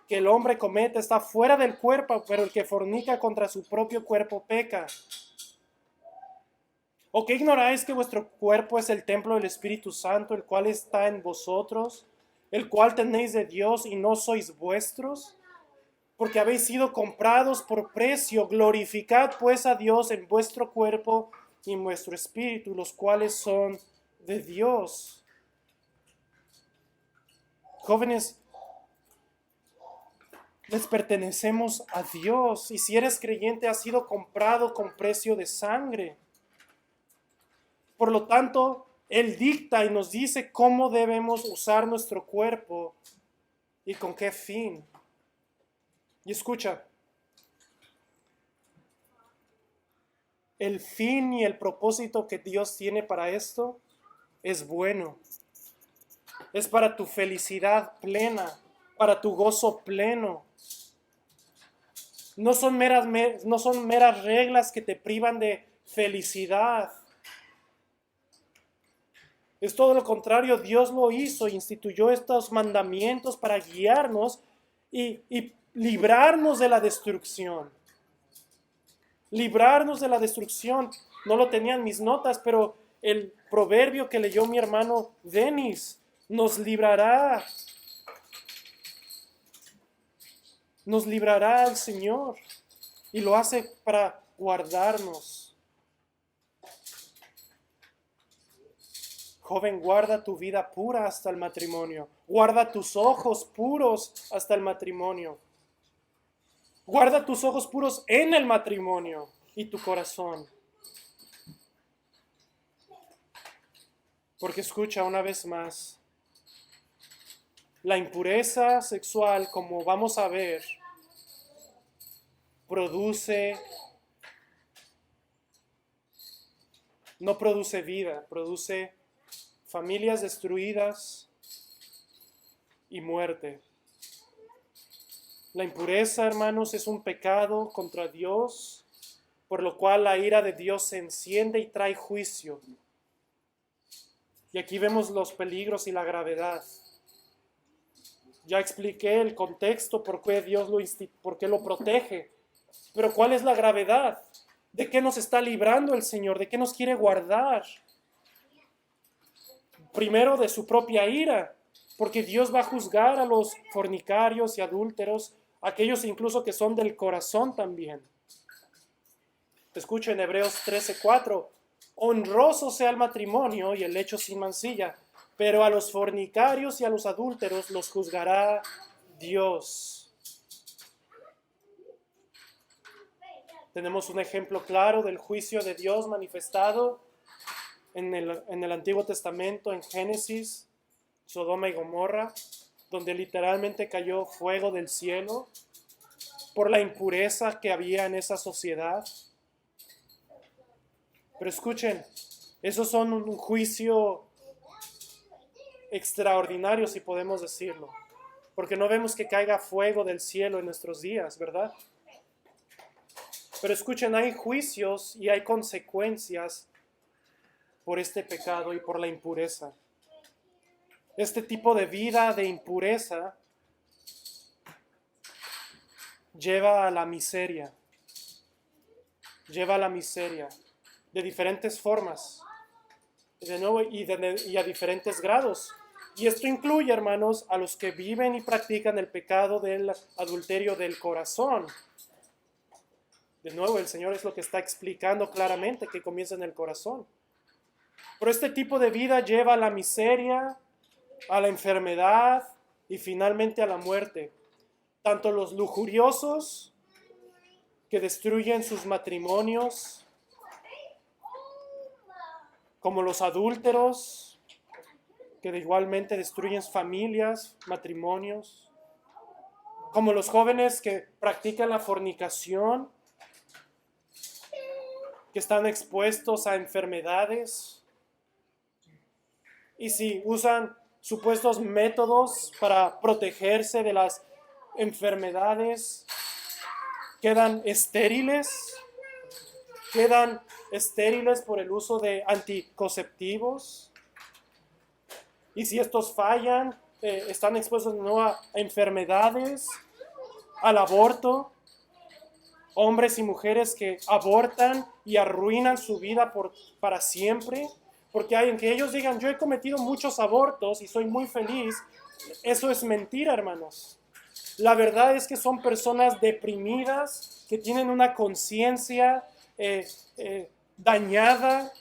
que el hombre cometa está fuera del cuerpo, pero el que fornica contra su propio cuerpo peca. ¿O qué ignoráis que vuestro cuerpo es el templo del Espíritu Santo, el cual está en vosotros, el cual tenéis de Dios y no sois vuestros? Porque habéis sido comprados por precio. Glorificad pues a Dios en vuestro cuerpo y en vuestro espíritu, los cuales son de Dios. Jóvenes, les pertenecemos a Dios. Y si eres creyente, has sido comprado con precio de sangre. Por lo tanto, Él dicta y nos dice cómo debemos usar nuestro cuerpo y con qué fin. Y escucha, el fin y el propósito que Dios tiene para esto es bueno. Es para tu felicidad plena, para tu gozo pleno. No son meras reglas que te privan de felicidad. Es todo lo contrario, Dios lo hizo, instituyó estos mandamientos para guiarnos y librarnos de la destrucción. Librarnos de la destrucción. No lo tenía en mis notas, pero el proverbio que leyó mi hermano Denis nos librará. Nos librará el Señor y lo hace para guardarnos. Joven, guarda tu vida pura hasta el matrimonio. Guarda tus ojos puros hasta el matrimonio. Guarda tus ojos puros en el matrimonio y tu corazón. Porque escucha una vez más, la impureza sexual, como vamos a ver, no produce vida, produce familias destruidas y muerte. La impureza, hermanos, es un pecado contra Dios, por lo cual la ira de Dios se enciende y trae juicio. Y aquí vemos los peligros y la gravedad. Ya expliqué el contexto por qué Dios por qué lo protege. Pero ¿cuál es la gravedad? ¿De qué nos está librando el Señor? ¿De qué nos quiere guardar? Primero, de su propia ira, porque Dios va a juzgar a los fornicarios y adúlteros, aquellos incluso que son del corazón también. Escuchen Hebreos 13:4. Honroso sea el matrimonio y el lecho sin mancilla, pero a los fornicarios y a los adúlteros los juzgará Dios. Tenemos un ejemplo claro del juicio de Dios manifestado en el Antiguo Testamento, en Génesis, Sodoma y Gomorra, donde literalmente cayó fuego del cielo por la impureza que había en esa sociedad. Pero escuchen, Esos son un juicio extraordinario, si podemos decirlo, porque no vemos que caiga fuego del cielo en nuestros días, ¿verdad? Pero escuchen, hay juicios y hay consecuencias por este pecado y por la impureza. Este tipo de vida de impureza lleva a la miseria, de diferentes formas, de nuevo, y a diferentes grados. Y esto incluye, hermanos, a los que viven y practican el pecado del adulterio del corazón. De nuevo, el Señor es lo que está explicando claramente, que comienza en el corazón. Pero este tipo de vida lleva a la miseria, a la enfermedad y finalmente a la muerte. Tanto los lujuriosos que destruyen sus matrimonios, como los adúlteros que igualmente destruyen familias, matrimonios, como los jóvenes que practican la fornicación, que están expuestos a enfermedades, y si usan supuestos métodos para protegerse de las enfermedades, quedan estériles por el uso de anticonceptivos, y si estos fallan, están expuestos no a enfermedades, al aborto, hombres y mujeres que abortan y arruinan su vida para siempre, porque hay en que ellos digan, yo he cometido muchos abortos y soy muy feliz. Eso es mentira, hermanos. La verdad es que son personas deprimidas, que tienen una conciencia dañada,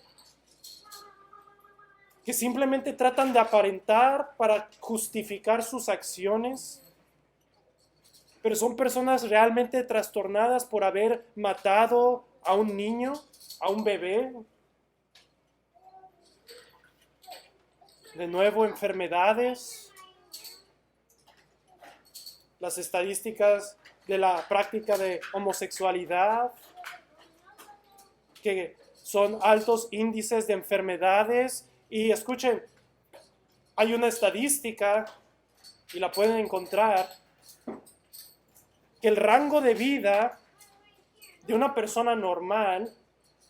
que simplemente tratan de aparentar para justificar sus acciones, pero son personas realmente trastornadas por haber matado a un niño, a un bebé. De nuevo, enfermedades. Las estadísticas de la práctica de homosexualidad, que son altos índices de enfermedades. Y escuchen, hay una estadística, y la pueden encontrar, que el rango de vida de una persona normal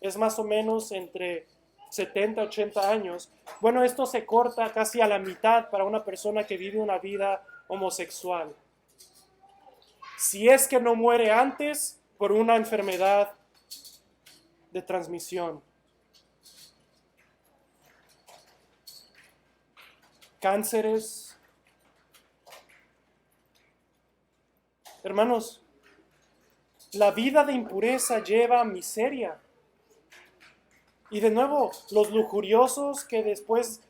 es más o menos entre 70 a 80 años. Bueno, esto se corta casi a la mitad para una persona que vive una vida homosexual. Si es que no muere antes por una enfermedad de transmisión. Cánceres. Hermanos, la vida de impureza lleva a miseria. Y de nuevo, los lujuriosos que después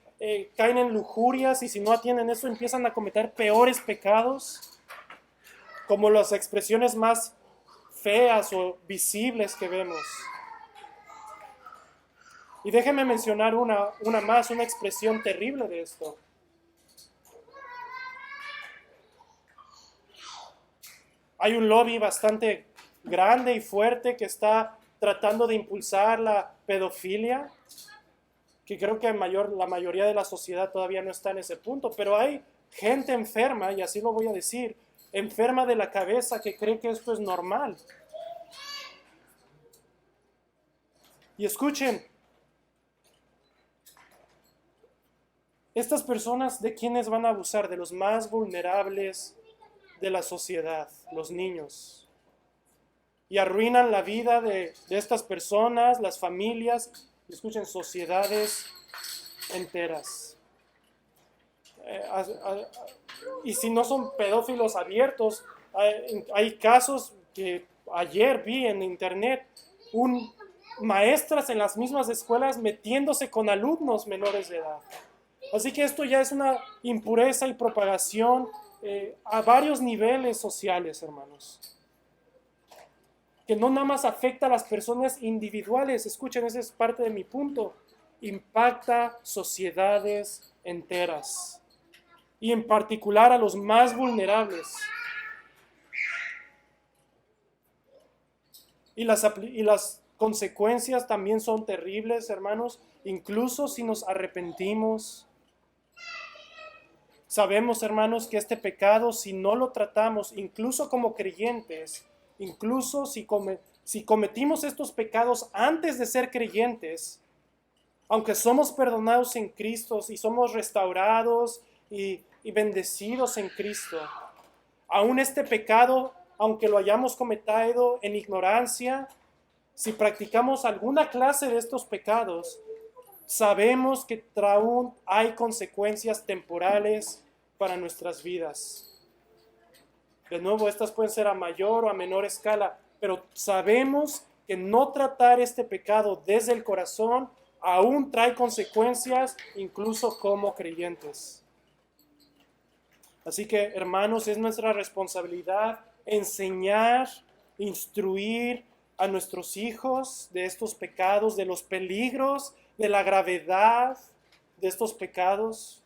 caen en lujurias y si no atienden eso empiezan a cometer peores pecados, como las expresiones más feas o visibles que vemos. Y déjenme mencionar una expresión terrible de esto. Hay un lobby bastante grande y fuerte que está tratando de impulsar la pedofilia, que creo que la mayoría de la sociedad todavía no está en ese punto, pero hay gente enferma, y así lo voy a decir, enferma de la cabeza que cree que esto es normal. Y escuchen, estas personas, ¿de quiénes van a abusar? De los más vulnerables de la sociedad, los niños. Y arruinan la vida de estas personas, las familias, escuchen, sociedades enteras. Y si no son pedófilos abiertos, hay casos que ayer vi en internet, maestras en las mismas escuelas metiéndose con alumnos menores de edad. Así que esto ya es una impureza y propagación a varios niveles sociales, hermanos, que no nada más afecta a las personas individuales. Escuchen, ese es parte de mi punto. Impacta sociedades enteras y en particular a los más vulnerables. Y las consecuencias también son terribles, hermanos. incluso si nos arrepentimos. Sabemos, hermanos, que este pecado, si no lo tratamos, incluso como creyentes, incluso si cometimos estos pecados antes de ser creyentes, aunque somos perdonados en Cristo y somos restaurados y bendecidos en Cristo, aún este pecado, aunque lo hayamos cometido en ignorancia, si practicamos alguna clase de estos pecados, sabemos que aún hay consecuencias temporales para nuestras vidas. De nuevo, estas pueden ser a mayor o a menor escala, pero sabemos que no tratar este pecado desde el corazón aún trae consecuencias, incluso como creyentes. Así que, hermanos, es nuestra responsabilidad enseñar, instruir a nuestros hijos de estos pecados, de los peligros, de la gravedad de estos pecados,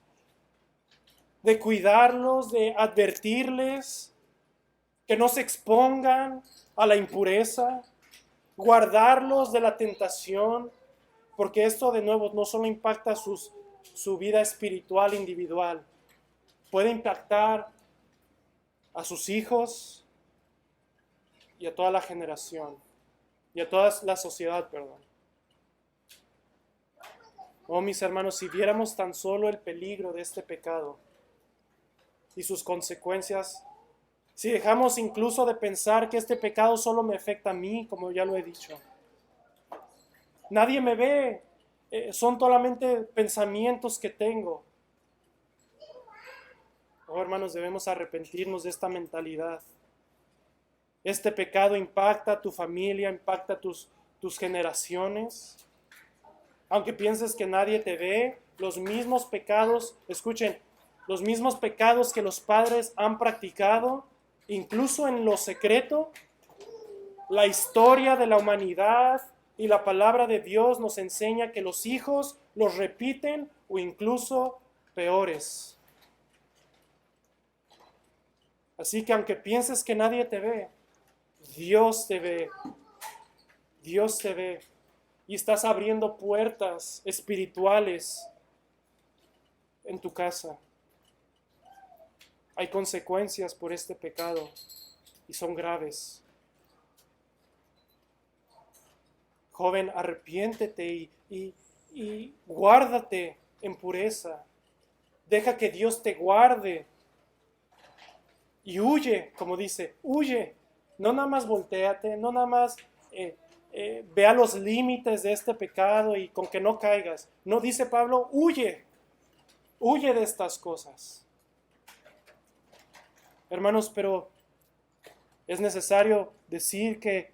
de cuidarlos, de advertirles que no se expongan a la impureza, guardarlos de la tentación, porque esto de nuevo no solo impacta su vida espiritual individual, puede impactar a sus hijos y a toda la generación, y a toda la sociedad, perdón. Oh, mis hermanos, si viéramos tan solo el peligro de este pecado y sus consecuencias, si dejamos incluso de pensar que este pecado solo me afecta a mí, como ya lo he dicho. Nadie me ve, son solamente pensamientos que tengo. Oh, hermanos, debemos arrepentirnos de esta mentalidad. Este pecado impacta a tu familia, impacta a tus generaciones. Aunque pienses que nadie te ve, los mismos pecados, escuchen, los mismos pecados que los padres han practicado, incluso en lo secreto, la historia de la humanidad y la palabra de Dios nos enseña que los hijos los repiten o incluso peores. Así que aunque pienses que nadie te ve, Dios te ve. Dios te ve. Y estás abriendo puertas espirituales en tu casa. Hay consecuencias por este pecado y son graves. Joven, arrepiéntete y guárdate en pureza. Deja que Dios te guarde. Y huye, como dice, huye. No nada más voltéate, no nada más vea los límites de este pecado y con que no caigas. No, dice Pablo, huye. Huye de estas cosas. Hermanos, pero es necesario decir que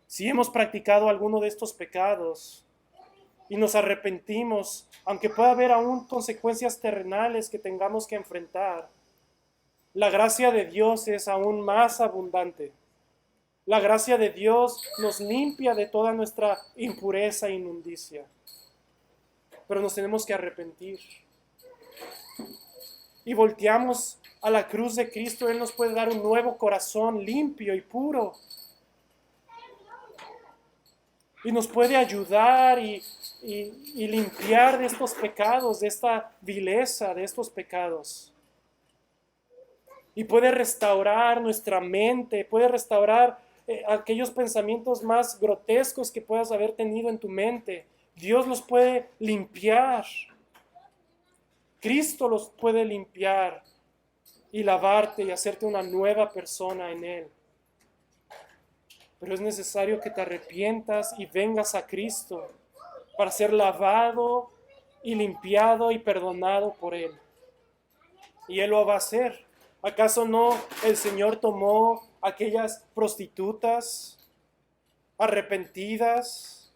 si hemos practicado alguno de estos pecados y nos arrepentimos, aunque pueda haber aún consecuencias terrenales que tengamos que enfrentar, la gracia de Dios es aún más abundante. La gracia de Dios nos limpia de toda nuestra impureza e inmundicia. Pero nos tenemos que arrepentir. Y volteamos a la cruz de Cristo, Él nos puede dar un nuevo corazón limpio y puro. Y nos puede ayudar y limpiar de estos pecados, de esta vileza, de estos pecados. Y puede restaurar nuestra mente, puede restaurar aquellos pensamientos más grotescos que puedas haber tenido en tu mente. Dios los puede limpiar. Cristo los puede limpiar y lavarte y hacerte una nueva persona en Él. Pero es necesario que te arrepientas y vengas a Cristo para ser lavado y limpiado y perdonado por Él. Y Él lo va a hacer. ¿Acaso no el Señor tomó aquellas prostitutas arrepentidas?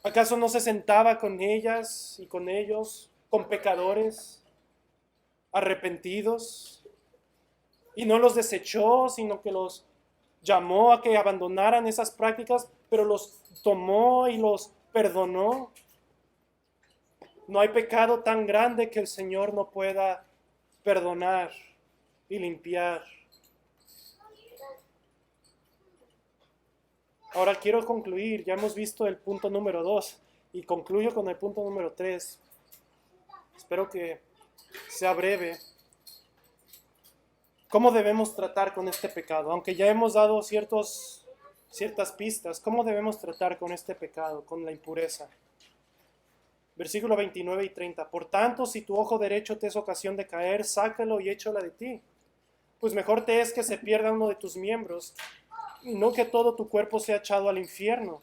¿Acaso no se sentaba con ellas y con ellos, con pecadores arrepentidos? Y no los desechó, sino que los llamó a que abandonaran esas prácticas, pero los tomó y los perdonó. No hay pecado tan grande que el Señor no pueda perdonar y limpiar. Ahora quiero concluir, ya hemos visto el punto número 2, Y concluyo con el punto número 3. Espero que sea breve. ¿Cómo debemos tratar con este pecado? Aunque ya hemos dado ciertas pistas, ¿cómo debemos tratar con este pecado, con la impureza? Versículo 29 y 30. Por tanto, si tu ojo derecho te es ocasión de caer, sácalo y échalo de ti. Pues mejor te es que se pierda uno de tus miembros, y no que todo tu cuerpo sea echado al infierno.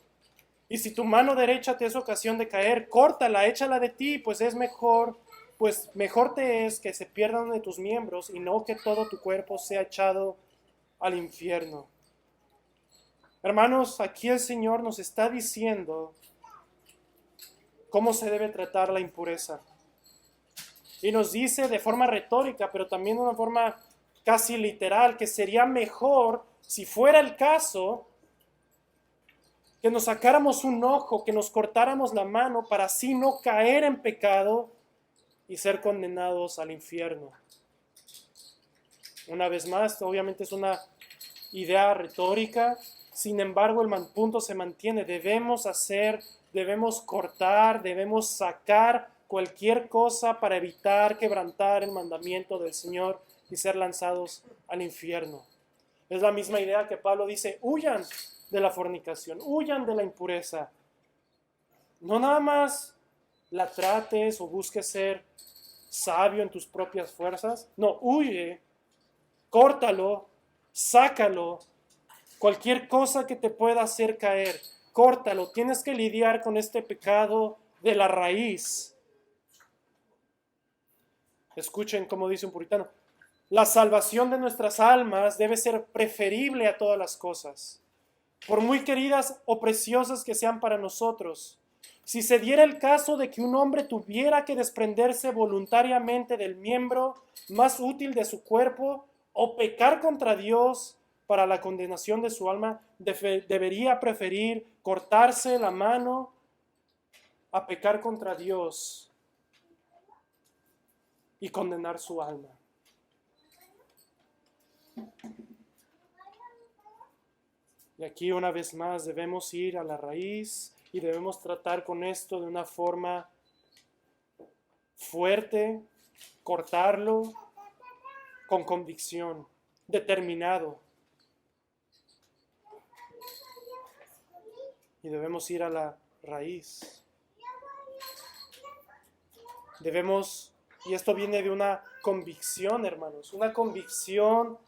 Y si tu mano derecha te es ocasión de caer, córtala, échala de ti, pues mejor te es que se pierda uno de tus miembros, y no que todo tu cuerpo sea echado al infierno. Hermanos, aquí el Señor nos está diciendo cómo se debe tratar la impureza. Y nos dice de forma retórica, pero también de una forma casi literal, que sería mejor, si fuera el caso, que nos sacáramos un ojo, que nos cortáramos la mano para así no caer en pecado y ser condenados al infierno. Una vez más, obviamente es una idea retórica, sin embargo el punto se mantiene. Debemos cortar, debemos sacar cualquier cosa para evitar quebrantar el mandamiento del Señor y ser lanzados al infierno. Es la misma idea que Pablo dice: huyan de la fornicación, huyan de la impureza. No nada más la trates o busques ser sabio en tus propias fuerzas. No, huye, córtalo, sácalo. Cualquier cosa que te pueda hacer caer, córtalo. Tienes que lidiar con este pecado de la raíz. Escuchen cómo dice un puritano: la salvación de nuestras almas debe ser preferible a todas las cosas, por muy queridas o preciosas que sean para nosotros. Si se diera el caso de que un hombre tuviera que desprenderse voluntariamente del miembro más útil de su cuerpo o pecar contra Dios para la condenación de su alma, debería preferir cortarse la mano a pecar contra Dios y condenar su alma. Y aquí una vez más debemos ir a la raíz y debemos tratar con esto de una forma fuerte, cortarlo con convicción, determinado. Y debemos ir a la raíz. Y esto viene de una convicción, hermanos, una convicción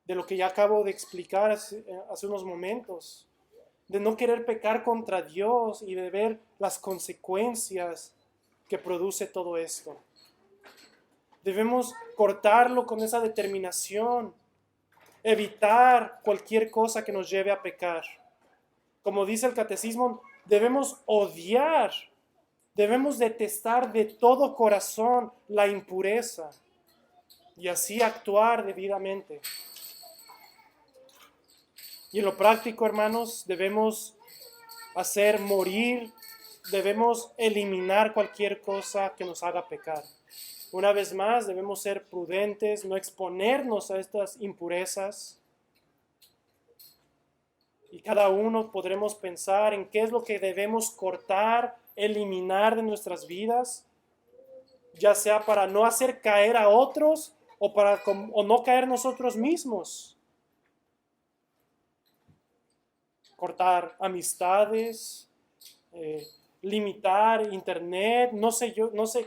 de lo que ya acabo de explicar hace unos momentos, de no querer pecar contra Dios y de ver las consecuencias que produce todo esto. Debemos cortarlo con esa determinación, evitar cualquier cosa que nos lleve a pecar. Como dice el catecismo, debemos odiar, debemos detestar de todo corazón la impureza y así actuar debidamente. Y en lo práctico, hermanos, debemos hacer morir, debemos eliminar cualquier cosa que nos haga pecar. Una vez más, debemos ser prudentes, no exponernos a estas impurezas. Y cada uno podremos pensar en qué es lo que debemos cortar, eliminar de nuestras vidas, ya sea para no hacer caer a otros o no caer nosotros mismos. Cortar amistades, limitar internet, no sé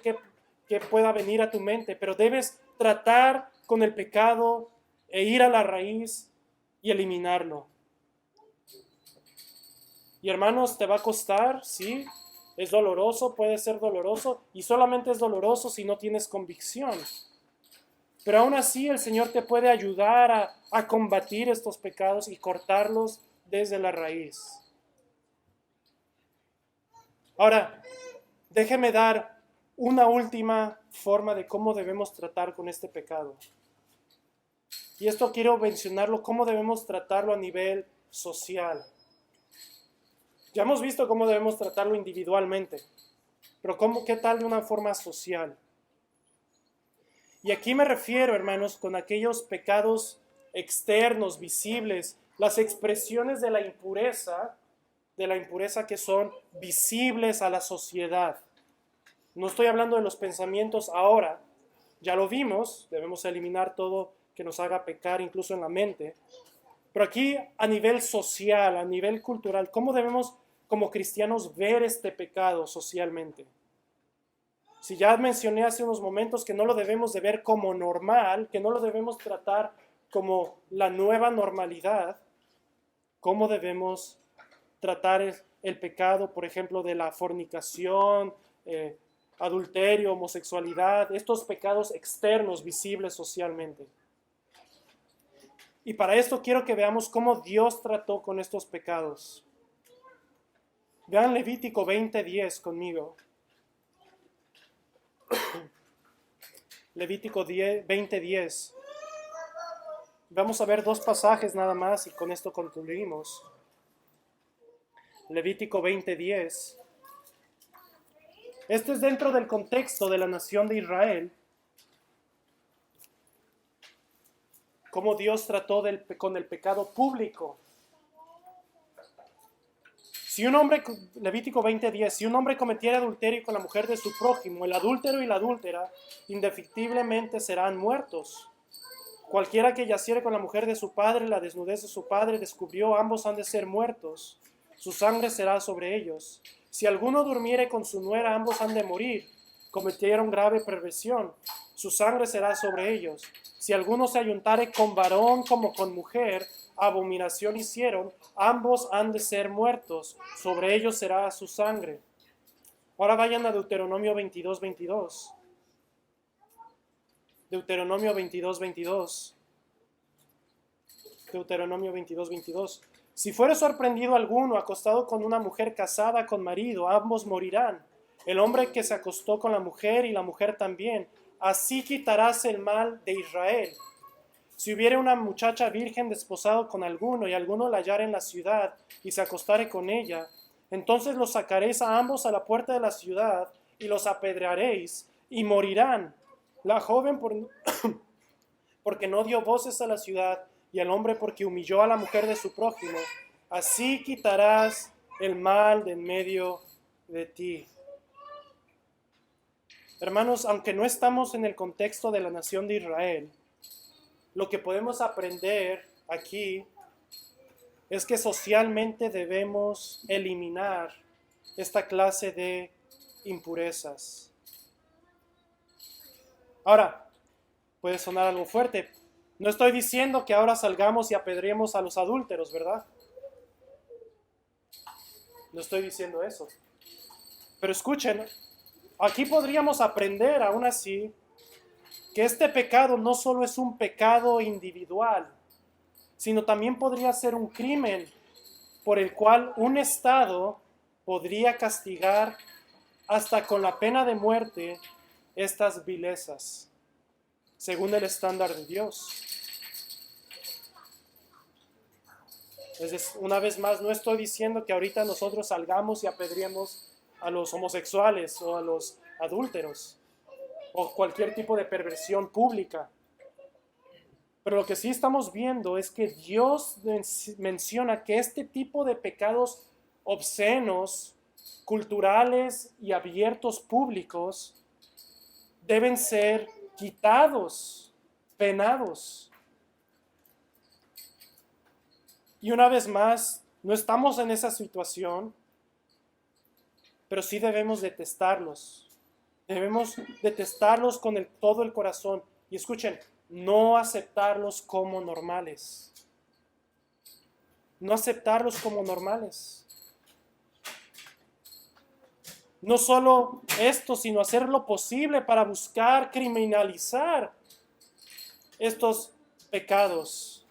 qué pueda venir a tu mente, pero debes tratar con el pecado e ir a la raíz y eliminarlo. Y hermanos, te va a costar, sí, es doloroso, puede ser doloroso, y solamente es doloroso si no tienes convicción. Pero aún así el Señor te puede ayudar a combatir estos pecados y cortarlos desde la raíz. Ahora, déjeme dar una última forma de cómo debemos tratar con este pecado. Y esto quiero mencionarlo, cómo debemos tratarlo a nivel social. Ya hemos visto cómo debemos tratarlo individualmente, pero ¿qué tal de una forma social? Y aquí me refiero, hermanos, con aquellos pecados externos, visibles, las expresiones de la impureza de la impureza que son visibles a la sociedad. No estoy hablando de los pensamientos ahora, ya lo vimos, debemos eliminar todo que nos haga pecar, incluso en la mente. Pero aquí a nivel social, a nivel cultural, ¿cómo debemos como cristianos ver este pecado socialmente? Si ya mencioné hace unos momentos que no lo debemos de ver como normal, que no lo debemos tratar como la nueva normalidad, ¿cómo debemos tratar el pecado, por ejemplo, de la fornicación, adulterio, homosexualidad, estos pecados externos visibles socialmente? Y para esto quiero que veamos cómo Dios trató con estos pecados. Vean Levítico 20:10 conmigo. Levítico 20:10. Vamos a ver dos pasajes nada más y con esto concluimos. Levítico 20:10. Esto es dentro del contexto de la nación de Israel. Cómo Dios trató con el pecado público. Si un hombre, Levítico 20:10, si un hombre cometiera adulterio con la mujer de su prójimo, el adúltero y la adúltera indefectiblemente serán muertos. Cualquiera que yaciere con la mujer de su padre, la desnudez de su padre descubrió, ambos han de ser muertos. Su sangre será sobre ellos. Si alguno durmiere con su nuera, ambos han de morir. Cometieron grave perversión. Su sangre será sobre ellos. Si alguno se ayuntare con varón como con mujer, abominación hicieron, ambos han de ser muertos. Sobre ellos será su sangre. Ahora vayan a Deuteronomio 22:22. Deuteronomio 22:22. Deuteronomio 22:22. Si fuere sorprendido alguno acostado con una mujer casada con marido, ambos morirán. El hombre que se acostó con la mujer y la mujer también. Así quitarás el mal de Israel. Si hubiere una muchacha virgen desposado con alguno y alguno la hallare en la ciudad y se acostare con ella, entonces los sacaréis a ambos a la puerta de la ciudad y los apedrearéis y morirán. La joven porque no dio voces a la ciudad y el hombre porque humilló a la mujer de su prójimo. Así quitarás el mal de en medio de ti. Hermanos, aunque no estamos en el contexto de la nación de Israel, lo que podemos aprender aquí es que socialmente debemos eliminar esta clase de impurezas. Ahora, puede sonar algo fuerte. No estoy diciendo que ahora salgamos y apedreemos a los adúlteros, ¿verdad? No estoy diciendo eso. Pero escuchen, aquí podríamos aprender aún así que este pecado no solo es un pecado individual, sino también podría ser un crimen por el cual un Estado podría castigar hasta con la pena de muerte estas vilezas, según el estándar de Dios. Una vez más, no estoy diciendo que ahorita nosotros salgamos y apedreemos a los homosexuales o a los adúlteros o cualquier tipo de perversión pública. Pero lo que sí estamos viendo es que Dios menciona que este tipo de pecados obscenos, culturales y abiertos públicos deben ser quitados, penados. Y una vez más, no estamos en esa situación, pero sí debemos detestarlos. Debemos detestarlos con todo el corazón. Y escuchen, no aceptarlos como normales. No aceptarlos como normales. No solo esto, sino hacer lo posible para buscar criminalizar estos pecados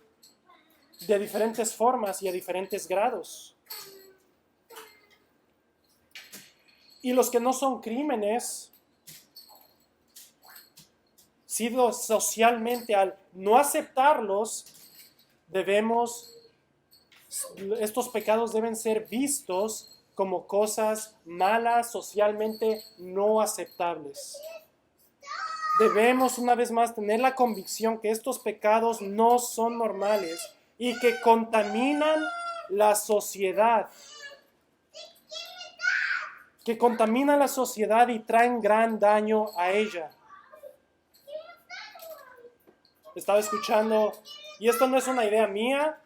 de diferentes formas y a diferentes grados. Y los que no son crímenes, sido socialmente al no aceptarlos, estos pecados deben ser vistos como cosas malas, socialmente no aceptables. Debemos una vez más tener la convicción que estos pecados no son normales y que contaminan la sociedad. que contaminan la sociedad y traen gran daño a ella. Estaba escuchando, y esto no es una idea mía,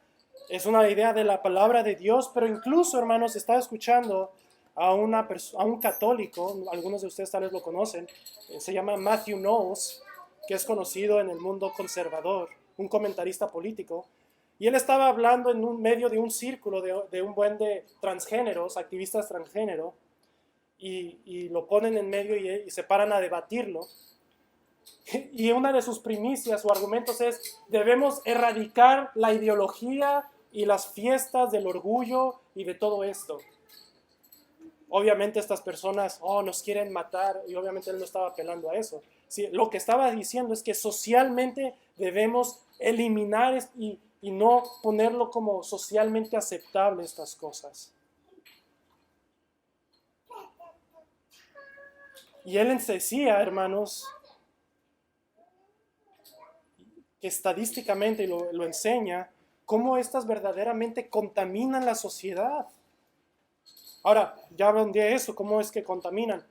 es una idea de la palabra de Dios, pero incluso, hermanos, estaba escuchando a un católico, algunos de ustedes tal vez lo conocen, se llama Matthew Knowles, que es conocido en el mundo conservador, un comentarista político, y él estaba hablando en medio de un círculo de un buen de transgéneros, activistas transgénero, y lo ponen en medio y se paran a debatirlo. Y una de sus primicias o argumentos es: debemos erradicar la ideología y las fiestas del orgullo y de todo esto. Obviamente estas personas, nos quieren matar, y obviamente él no estaba apelando a eso. Sí, lo que estaba diciendo es que socialmente debemos eliminar y no ponerlo como socialmente aceptable estas cosas. Y él decía, hermanos, que estadísticamente, y lo enseña, cómo estas verdaderamente contaminan la sociedad. Ahora, ya hablé de eso, cómo es que contaminan.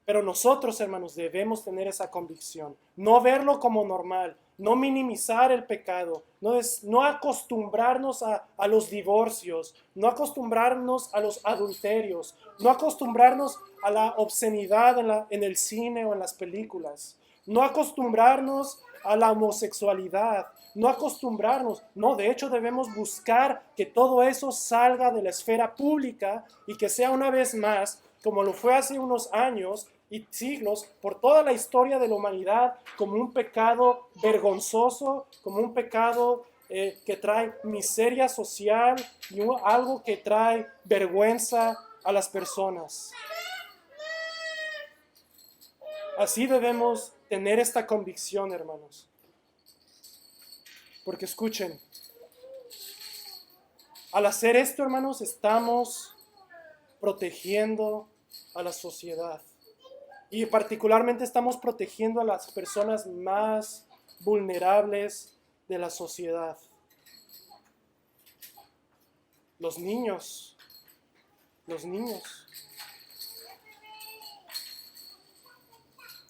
Pero nosotros, hermanos, debemos tener esa convicción. No verlo como normal, no minimizar el pecado, no acostumbrarnos a los divorcios, no acostumbrarnos a los adulterios, no acostumbrarnos a la obscenidad en el cine o en las películas, no acostumbrarnos a la homosexualidad, no acostumbrarnos. No, de hecho debemos buscar que todo eso salga de la esfera pública y que sea una vez más, como lo fue hace unos años y siglos, por toda la historia de la humanidad, como un pecado vergonzoso, como un pecado que trae miseria social y algo que trae vergüenza a las personas. Así debemos tener esta convicción, hermanos. Porque escuchen, al hacer esto, hermanos, estamos protegiendo a la sociedad. Y particularmente estamos protegiendo a las personas más vulnerables de la sociedad. Los niños.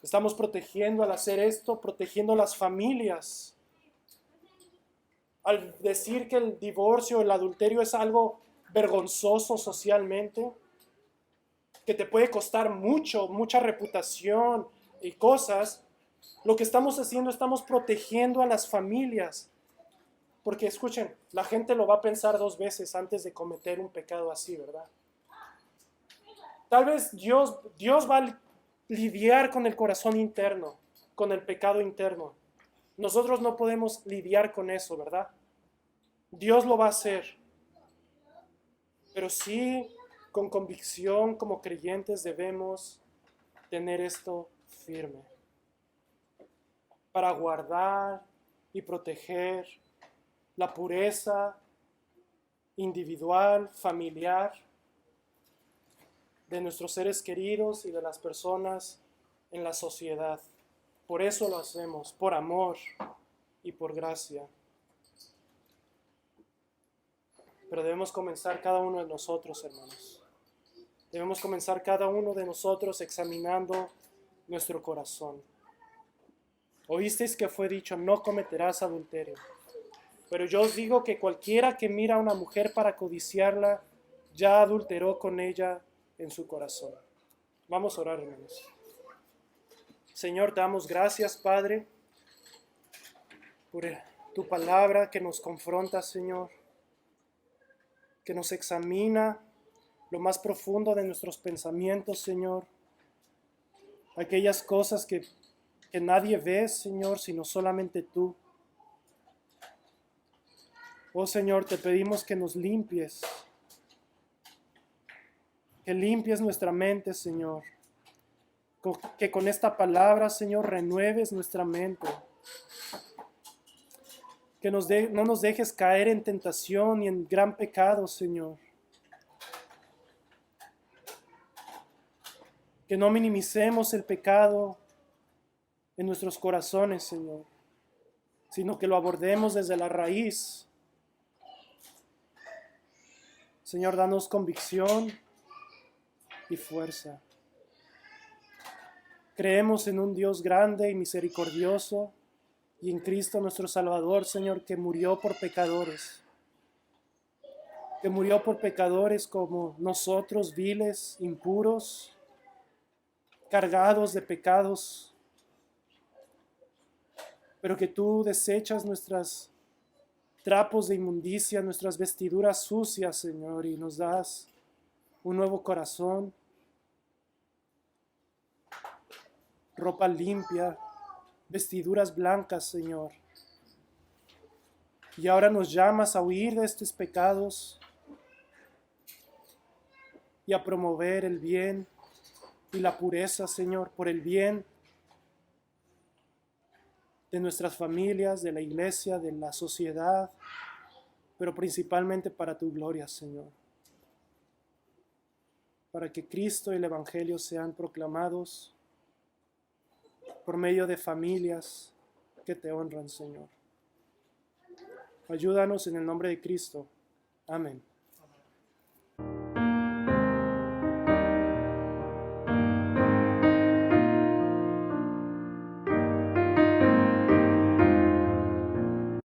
Estamos protegiendo al hacer esto, protegiendo a las familias. Al decir que el divorcio, el adulterio es algo vergonzoso socialmente, que te puede costar mucha reputación y cosas, lo que estamos haciendo, estamos protegiendo a las familias. Porque escuchen, la gente lo va a pensar 2 veces antes de cometer un pecado así, ¿verdad? Tal vez Dios va a lidiar con el corazón interno, con el pecado interno. Nosotros no podemos lidiar con eso, ¿verdad? Dios lo va a hacer. Pero sí, con convicción, como creyentes, debemos tener esto firme para guardar y proteger la pureza individual, familiar, de nuestros seres queridos y de las personas en la sociedad. Por eso lo hacemos, por amor y por gracia. Pero debemos comenzar cada uno de nosotros, hermanos. Debemos comenzar cada uno de nosotros examinando nuestro corazón. Oísteis que fue dicho: no cometerás adulterio. Pero yo os digo que cualquiera que mira a una mujer para codiciarla, ya adulteró con ella en su corazón. Vamos a orar, hermanos. Señor, te damos gracias, Padre, por tu palabra que nos confronta, Señor, que nos examina lo más profundo de nuestros pensamientos, Señor. Aquellas cosas que nadie ve, Señor, sino solamente tú. Oh Señor, te pedimos que nos limpies, que limpies nuestra mente, Señor. Que con esta palabra, Señor, renueves nuestra mente. Que no nos dejes caer en tentación y en gran pecado, Señor. Que no minimicemos el pecado en nuestros corazones, Señor, sino que lo abordemos desde la raíz. Señor, danos convicción y fuerza. Creemos en un Dios grande y misericordioso y en Cristo nuestro Salvador, Señor, que murió por pecadores. Que murió por pecadores como nosotros, viles, impuros, cargados de pecados, pero que tú desechas nuestros trapos de inmundicia, nuestras vestiduras sucias, Señor, y nos das un nuevo corazón, ropa limpia, vestiduras blancas, Señor. Y ahora nos llamas a huir de estos pecados y a promover el bien y la pureza, Señor, por el bien de nuestras familias, de la iglesia, de la sociedad, pero principalmente para tu gloria, Señor. Para que Cristo y el Evangelio sean proclamados por medio de familias que te honran, Señor. Ayúdanos en el nombre de Cristo. Amén.